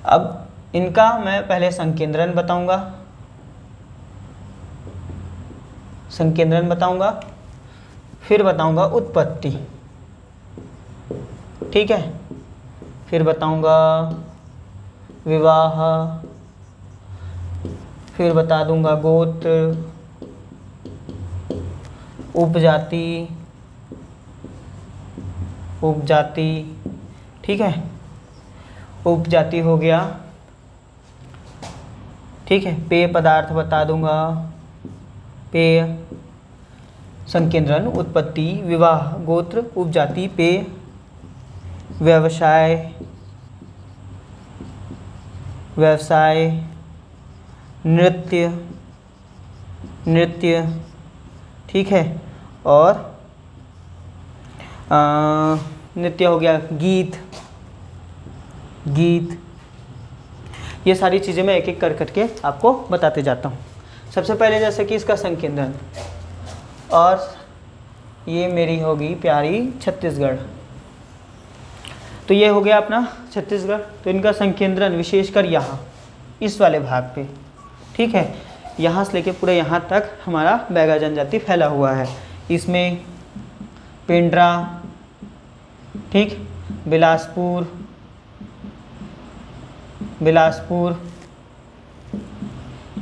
अब इनका मैं पहले संकेंद्रण बताऊंगा, फिर बताऊंगा उत्पत्ति, ठीक है, फिर बताऊंगा विवाह, फिर बता दूंगा गोत्र, उपजाति, ठीक है, उपजाति हो गया, ठीक है। पेय पदार्थ बता दूंगा, पेय, संकेंद्रण, उत्पत्ति, विवाह, गोत्र, उपजाति, पेय, व्यवसाय, नृत्य, ठीक है, और नृत्य हो गया, गीत, ये सारी चीज़ें मैं एक एक करके आपको बताते जाता हूँ। सबसे पहले जैसे कि इसका संकेंद्रण, और ये मेरी होगी प्यारी छत्तीसगढ़, तो ये हो गया अपना छत्तीसगढ़। तो इनका संकेंद्रण विशेषकर यहाँ इस वाले भाग पे, ठीक है, यहाँ से लेके पूरे यहाँ तक हमारा बैगा जनजाति फैला हुआ है। इसमें पेंड्रा, ठीक, बिलासपुर,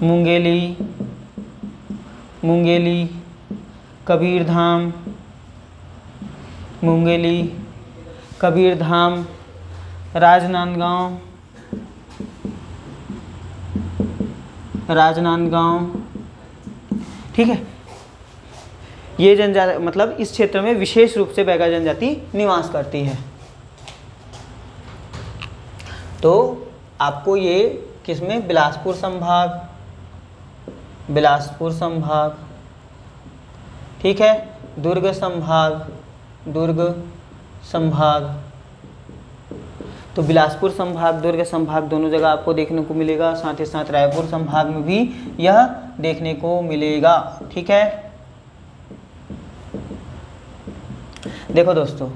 मुंगेली, कबीरधाम, राजनांदगांव, ठीक है। ये जनजाति मतलब इस क्षेत्र में विशेष रूप से बैगा जनजाति निवास करती है। तो आपको ये किसमें? बिलासपुर संभाग, ठीक है, दुर्ग संभाग, तो बिलासपुर संभाग, दुर्ग संभाग दोनों जगह आपको देखने को मिलेगा। साथ ही साथ रायपुर संभाग में भी यह देखने को मिलेगा, ठीक है। देखो दोस्तों,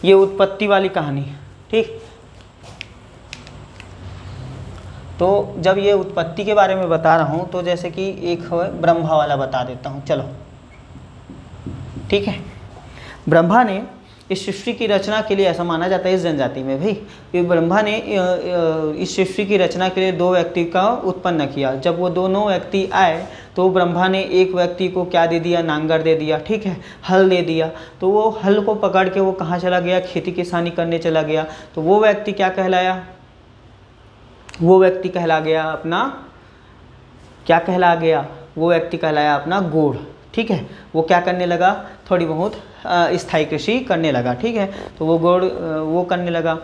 ये उत्पत्ति वाली कहानी, ठीक। तो जब ये उत्पत्ति के बारे में बता रहा हूँ तो जैसे कि एक ब्रह्मा वाला बता देता हूँ, चलो, ठीक है। ब्रह्मा ने इस सृष्टि की रचना के लिए, ऐसा माना जाता है इस जनजाति में भाई, कि ब्रह्मा ने इस सृष्टि की रचना के लिए दो व्यक्ति का उत्पन्न किया। जब वो दोनों व्यक्ति आए तो ब्रह्मा ने एक व्यक्ति को क्या दे दिया? नांगर दे दिया, ठीक है, हल दे दिया। तो वो हल को पकड़ के वो कहाँ चला गया? खेती किसानी करने चला गया। तो वो व्यक्ति क्या कहलाया? वो व्यक्ति कहला गया अपना, क्या कहला गया? वो व्यक्ति कहलाया अपना गौड़, ठीक है। वो क्या करने लगा? थोड़ी बहुत स्थायी कृषि करने लगा, ठीक है। तो वो गौड़ वो करने लगा।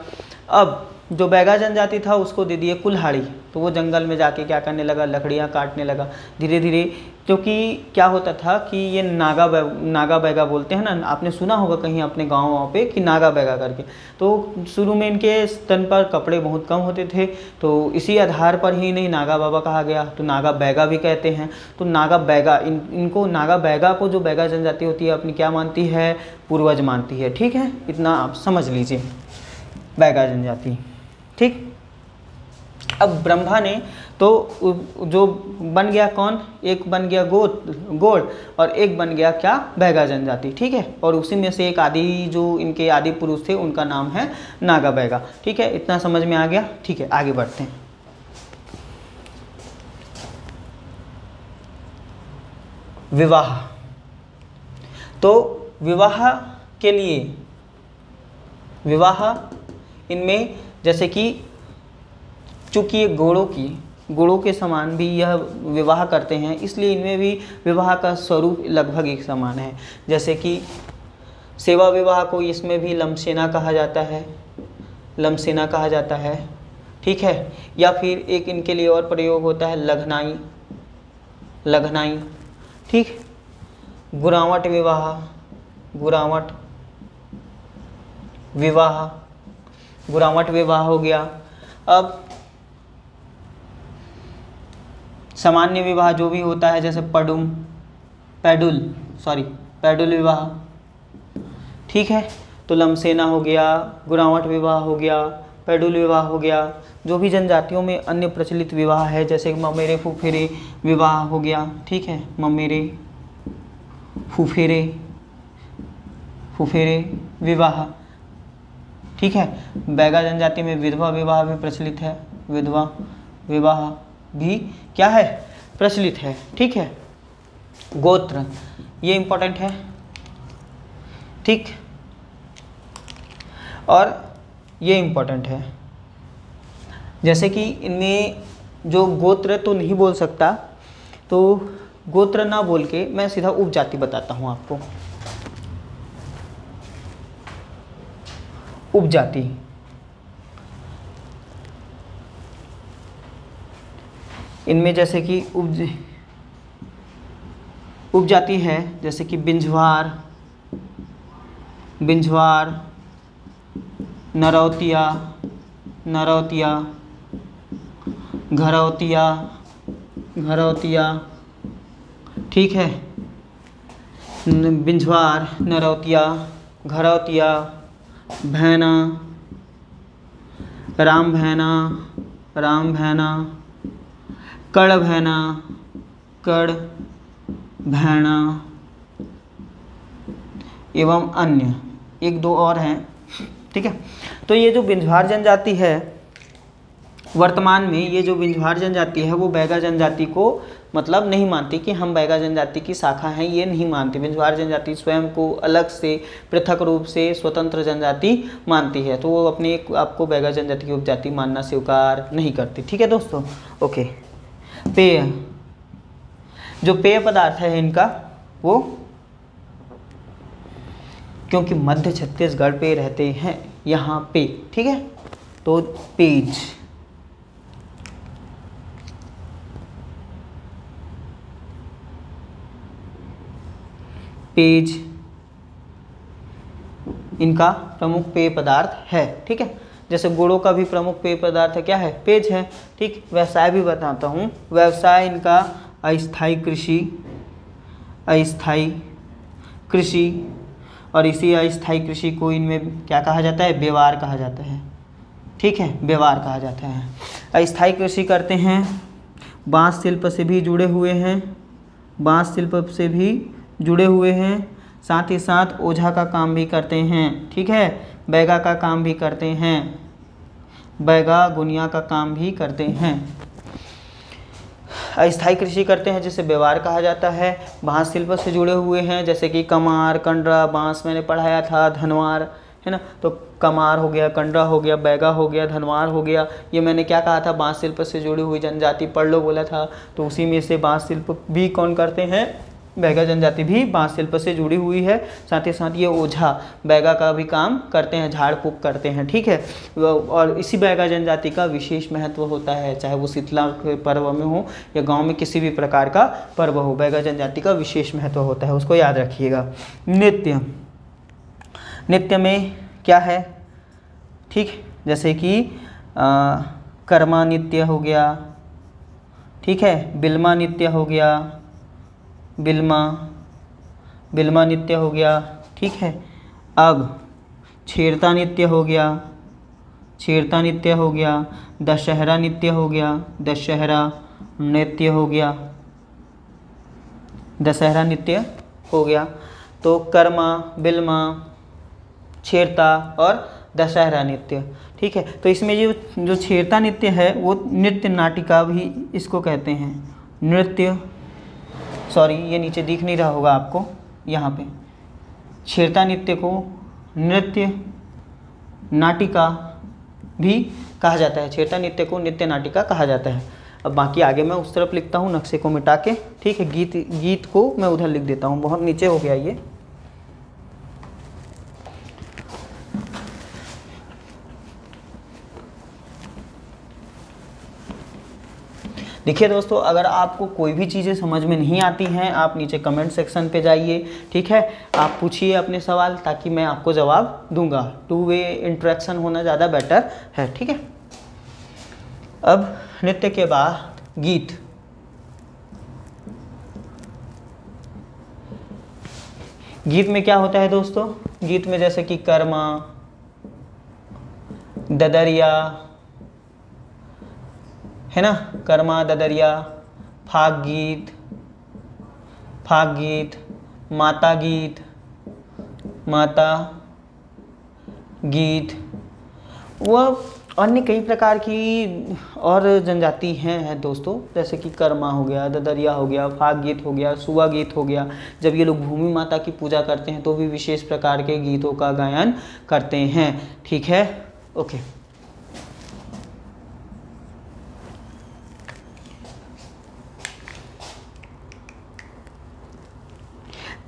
अब जो बैगा जनजाति था उसको दे दिए कुल्हाड़ी, तो वो जंगल में जाके क्या करने लगा? लकड़ियाँ काटने लगा धीरे धीरे। क्योंकि क्या होता था कि ये नागा बैगा बोलते हैं ना, आपने सुना होगा कहीं अपने गाँव पे कि नागा बैगा करके। तो शुरू में इनके तन पर कपड़े बहुत कम होते थे, तो इसी आधार पर ही इन्हें नागा बाबा कहा गया। तो नागा बैगा भी कहते हैं। तो नागा बैगा, इनको नागा बैगा को जो बैगा जनजाति होती है अपनी क्या मानती है? पूर्वज मानती है, ठीक है। इतना आप समझ लीजिए बैगा जनजाति, ठीक। अब ब्रह्मा ने तो जो बन गया कौन, एक बन गया गोड़ और एक बन गया क्या, बैगा जनजाति, ठीक है। और उसी में से एक आदि जो इनके आदि पुरुष थे उनका नाम है नागा बैगा, ठीक है। इतना समझ में आ गया, ठीक है। आगे बढ़ते हैं। विवाह, तो विवाह के लिए विवाह इनमें जैसे कि चूँकि ये घोड़ों के समान भी यह विवाह करते हैं, इसलिए इनमें भी विवाह का स्वरूप लगभग एक समान है। जैसे कि सेवा विवाह को इसमें भी लमसेना कहा जाता है, ठीक है। या फिर एक इनके लिए और प्रयोग होता है लघनाई, ठीक। गुरावट विवाह हो गया। अब सामान्य विवाह जो भी होता है जैसे पैडुल विवाह, ठीक है। तो लमसेना हो गया, गुरावट विवाह हो गया, पैडुल विवाह हो गया। जो भी जनजातियों में अन्य प्रचलित विवाह है जैसे ममेरे फुफेरे विवाह हो गया, ठीक है। ममेरे फुफेरे विवाह, ठीक है। बैगा जनजाति में विधवा विवाह भी प्रचलित है, विधवा विवाह भी क्या है, प्रचलित है, ठीक है। गोत्र, ये इंपॉर्टेंट है, ठीक। और ये इंपॉर्टेंट है, जैसे कि इनमें जो गोत्र तो नहीं बोल सकता, तो गोत्र ना बोल के मैं सीधा उपजाति बताता हूँ आपको। उपजाति, इनमें जैसे कि उपजाति है जैसे कि बिंझवार, नरौतिया, घरौतिया, ठीक है। बिंझवार, नरौतिया, घरौतिया, भैना, राम भैना, कड़ भैना एवं अन्य, एक दो और हैं, ठीक है। तो ये जो बिंझवार जनजाति है, वर्तमान में ये जो बिंझवार जनजाति है वो बैगा जनजाति को मतलब नहीं मानती कि हम बैगा जनजाति की शाखा हैं, ये नहीं मानती। बिंझवार जनजाति स्वयं को अलग से पृथक रूप से स्वतंत्र जनजाति मानती है, तो वो अपने आपको बैगा जनजाति की उपजाति मानना स्वीकार नहीं करती, ठीक है दोस्तों। ओके। पेय, जो पेय पदार्थ है इनका वो, क्योंकि मध्य छत्तीसगढ़ पे रहते हैं यहाँ पे, ठीक है। तो पेज इनका प्रमुख पेय पदार्थ है, ठीक है। जैसे गुड़ों का भी प्रमुख पेय पदार्थ है, क्या है, पेज है, ठीक। व्यवसाय भी बताता हूँ। व्यवसाय इनका अस्थायी कृषि, और इसी अस्थायी कृषि को इनमें क्या कहा जाता है, व्यवहार कहा जाता है, ठीक है, व्यवहार कहा जाता है। अस्थायी कृषि करते हैं, बांस शिल्प से भी जुड़े हुए हैं, साथ ही साथ ओझा का काम भी करते हैं, ठीक है। बैगा का काम भी करते हैं, बैगा गुनिया का काम भी करते हैं। अस्थायी कृषि करते हैं जिसे व्यवहार कहा जाता है। बांस शिल्प से जुड़े हुए हैं जैसे कि कमार, कंडरा, बांस मैंने पढ़ाया था, धनवार, है ना। तो कमार हो गया, कंडरा हो गया, बैगा हो गया, धनवार हो गया। ये मैंने क्या कहा था, बांस शिल्प से जुड़ी हुई जनजाति पढ़ लो बोला था, तो उसी में से बांस शिल्प भी कौन करते हैं, बैगा जनजाति भी बांस शिल्प से जुड़ी हुई है। साथ ही साथ ये ओझा बैगा का भी काम करते हैं, झाड़ फूँक करते हैं, ठीक है। और इसी बैगा जनजाति का विशेष महत्व होता है, चाहे वो शीतला के पर्व में हो या गांव में किसी भी प्रकार का पर्व हो, बैगा जनजाति का विशेष महत्व होता है, उसको याद रखिएगा। नृत्य में क्या है, ठीक, जैसे कि कर्मा नृत्य हो गया, ठीक है, बिल्मा नृत्य हो गया, बिल्मा नृत्य हो गया, ठीक है। अब छेरता नृत्य हो गया, छेरता नृत्य हो गया, दशहरा नृत्य हो गया, दशहरा नृत्य हो गया, दशहरा नृत्य हो गया। तो कर्मा, बिल्मा, छेरता और दशहरा नृत्य। ठीक है, तो इसमें जो छेरता नृत्य है वो नृत्य नाटिका भी इसको कहते हैं। नृत्य, सॉरी ये नीचे दिख नहीं रहा होगा आपको, यहाँ पे छेरता नृत्य को नृत्य नाटिका भी कहा जाता है। छेरता नृत्य को नृत्य नाटिका कहा जाता है। अब बाकी आगे मैं उस तरफ लिखता हूँ नक्शे को मिटा के। ठीक है, गीत को मैं उधर लिख देता हूँ, बहुत नीचे हो गया ये। देखिए दोस्तों, अगर आपको कोई भी चीज़ें समझ में नहीं आती हैं, आप नीचे कमेंट सेक्शन पे जाइए। ठीक है, आप पूछिए अपने सवाल, ताकि मैं आपको जवाब दूंगा। टू वे इंटरेक्शन होना ज़्यादा बेटर है। ठीक है, अब नृत्य के बाद गीत। गीत में क्या होता है दोस्तों? गीत में जैसे कि कर्मा, ददरिया, है ना, कर्मा, ददरिया, फाग गीत, माता गीत, वह अन्य कई प्रकार की और जनजाति हैं दोस्तों, जैसे कि कर्मा हो गया, ददरिया हो गया, फाग गीत हो गया, सुआ गीत हो गया। जब ये लोग भूमि माता की पूजा करते हैं तो भी विशेष प्रकार के गीतों का गायन करते हैं। ठीक है, ओके।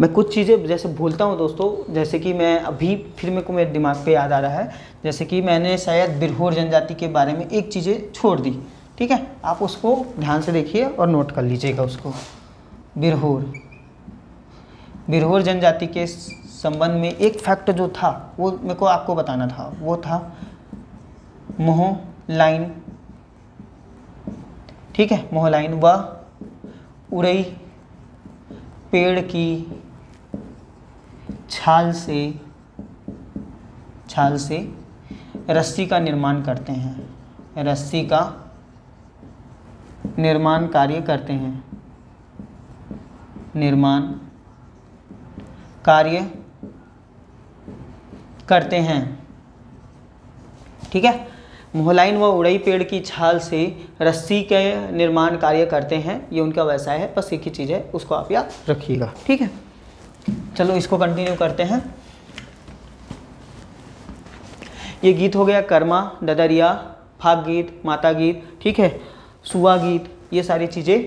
मैं कुछ चीज़ें जैसे भूलता हूँ दोस्तों, जैसे कि मैं अभी फिर मेरे को मेरे दिमाग पे याद आ रहा है, जैसे कि मैंने शायद बिरहोर जनजाति के बारे में एक चीज़ें छोड़ दी। ठीक है, आप उसको ध्यान से देखिए और नोट कर लीजिएगा उसको। बिरहोर जनजाति के संबंध में एक फैक्ट जो था वो मेरे को आपको बताना था, वो था मोह लाइन। ठीक है, मोह लाइन व उड़ई पेड़ की छाल से रस्सी का निर्माण करते हैं। रस्सी का निर्माण कार्य करते हैं। निर्माण कार्य करते हैं। ठीक है, मोहलाइन व उड़ई पेड़ की छाल से रस्सी के निर्माण कार्य करते हैं। ये उनका व्यवसाय है, बस एक ही चीज़ है, उसको आप याद रखिएगा। ठीक है, चलो इसको कंटिन्यू करते हैं। ये गीत हो गया कर्मा, ददरिया, फाग गीत, माता गीत। ठीक है, सुआ गीत, ये सारी चीज़ें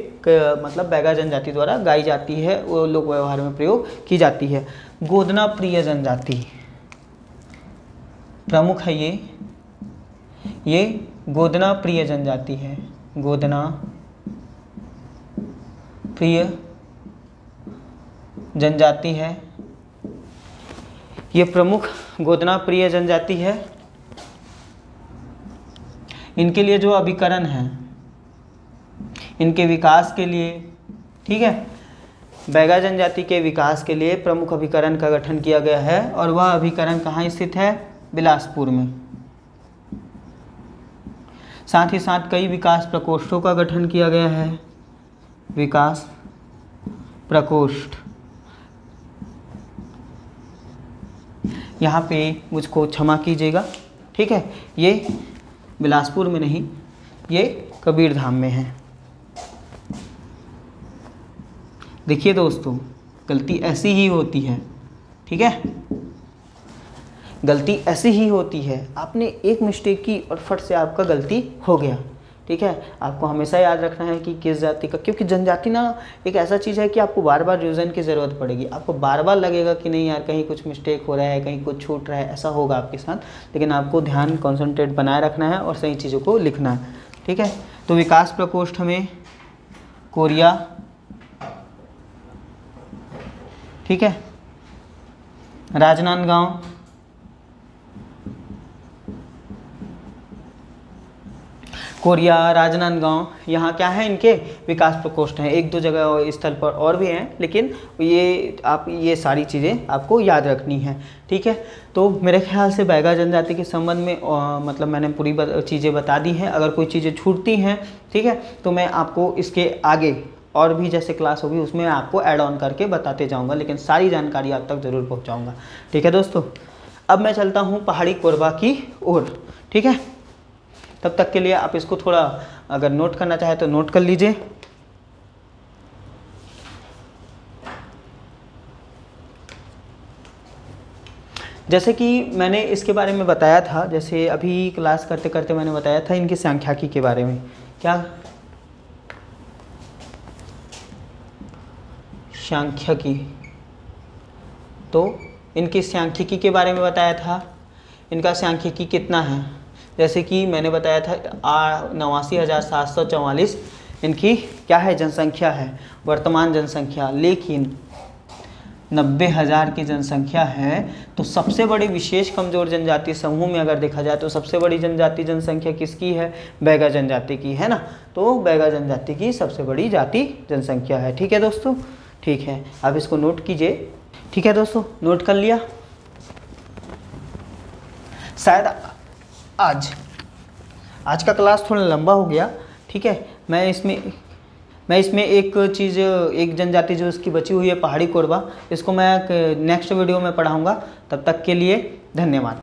मतलब बैगा जनजाति द्वारा गाई जाती है, वो लोक व्यवहार में प्रयोग की जाती है। गोदना प्रिय जनजाति प्रमुख है। ये गोदना प्रिय जनजाति है। गोदना प्रिय जनजाति है, ये प्रमुख गोदना प्रिय जनजाति है। इनके लिए जो अभिकरण है, इनके विकास के लिए, ठीक है, बैगा जनजाति के विकास के लिए प्रमुख अभिकरण का गठन किया गया है। और वह अभिकरण कहाँ स्थित है? बिलासपुर में। साथ ही साथ कई विकास प्रकोष्ठों का गठन किया गया है। विकास प्रकोष्ठ, यहाँ पे मुझको क्षमा कीजिएगा। ठीक है, ये बिलासपुर में नहीं, ये कबीरधाम में है। देखिए दोस्तों, गलती ऐसी ही होती है। ठीक है, गलती ऐसी ही होती है। आपने एक मिस्टेक की और फट से आपका गलती हो गया। ठीक है, आपको हमेशा याद रखना है कि किस जाति का, क्योंकि जनजाति ना एक ऐसा चीज़ है कि आपको बार बार रिवीजन की ज़रूरत पड़ेगी। आपको बार बार लगेगा कि नहीं यार कहीं कुछ मिस्टेक हो रहा है, कहीं कुछ छूट रहा है, ऐसा होगा आपके साथ। लेकिन आपको ध्यान कॉन्सेंट्रेट बनाए रखना है और सही चीज़ों को लिखना है। ठीक है, तो विकास प्रकोष्ठ में कोरिया, ठीक है, राजनांदगांव, कोरिया, राजनांदगांव, यहाँ क्या है, इनके विकास प्रकोष्ठ हैं। एक दो जगह स्थल पर और भी हैं, लेकिन ये सारी चीज़ें आपको याद रखनी है, ठीक है। तो मेरे ख्याल से बैगा जनजाति के संबंध में मतलब मैंने पूरी चीज़ें बता दी हैं। अगर कोई चीज़ें छूटती हैं, ठीक है, तो मैं आपको इसके आगे और भी जैसे क्लास होगी उसमें आपको ऐड ऑन करके बताते जाऊँगा, लेकिन सारी जानकारी आप तक ज़रूर पहुँचाऊँगा, ठीक है दोस्तों। अब मैं चलता हूँ पहाड़ी कोरबा की ओर, ठीक है। तब तक के लिए आप इसको थोड़ा अगर नोट करना चाहे तो नोट कर लीजिए। जैसे कि मैंने इसके बारे में बताया था, जैसे अभी क्लास करते करते मैंने बताया था इनकी सांख्यिकी के बारे में। क्या सांख्यिकी, तो इनकी सांख्यिकी के बारे में बताया था। इनका सांख्यिकी कितना है, जैसे कि मैंने बताया था 89,744 इनकी क्या है, जनसंख्या है, वर्तमान जनसंख्या। लेकिन 90,000 की जनसंख्या है, तो सबसे बड़ी विशेष कमजोर जनजाति समूह में अगर देखा जाए तो सबसे बड़ी जनजाति जनसंख्या किसकी है, बैगा जनजाति की है ना। तो बैगा जनजाति की सबसे बड़ी जाति जनसंख्या है, ठीक है दोस्तों, ठीक है। आप इसको नोट कीजिए, ठीक है दोस्तों, नोट कर लिया। शायद आज का क्लास थोड़ा लंबा हो गया, ठीक है। मैं इसमें एक जनजाति जो इसकी बची हुई है पहाड़ी कोरबा, इसको मैं नेक्स्ट वीडियो में पढ़ाऊंगा। तब तक के लिए धन्यवाद।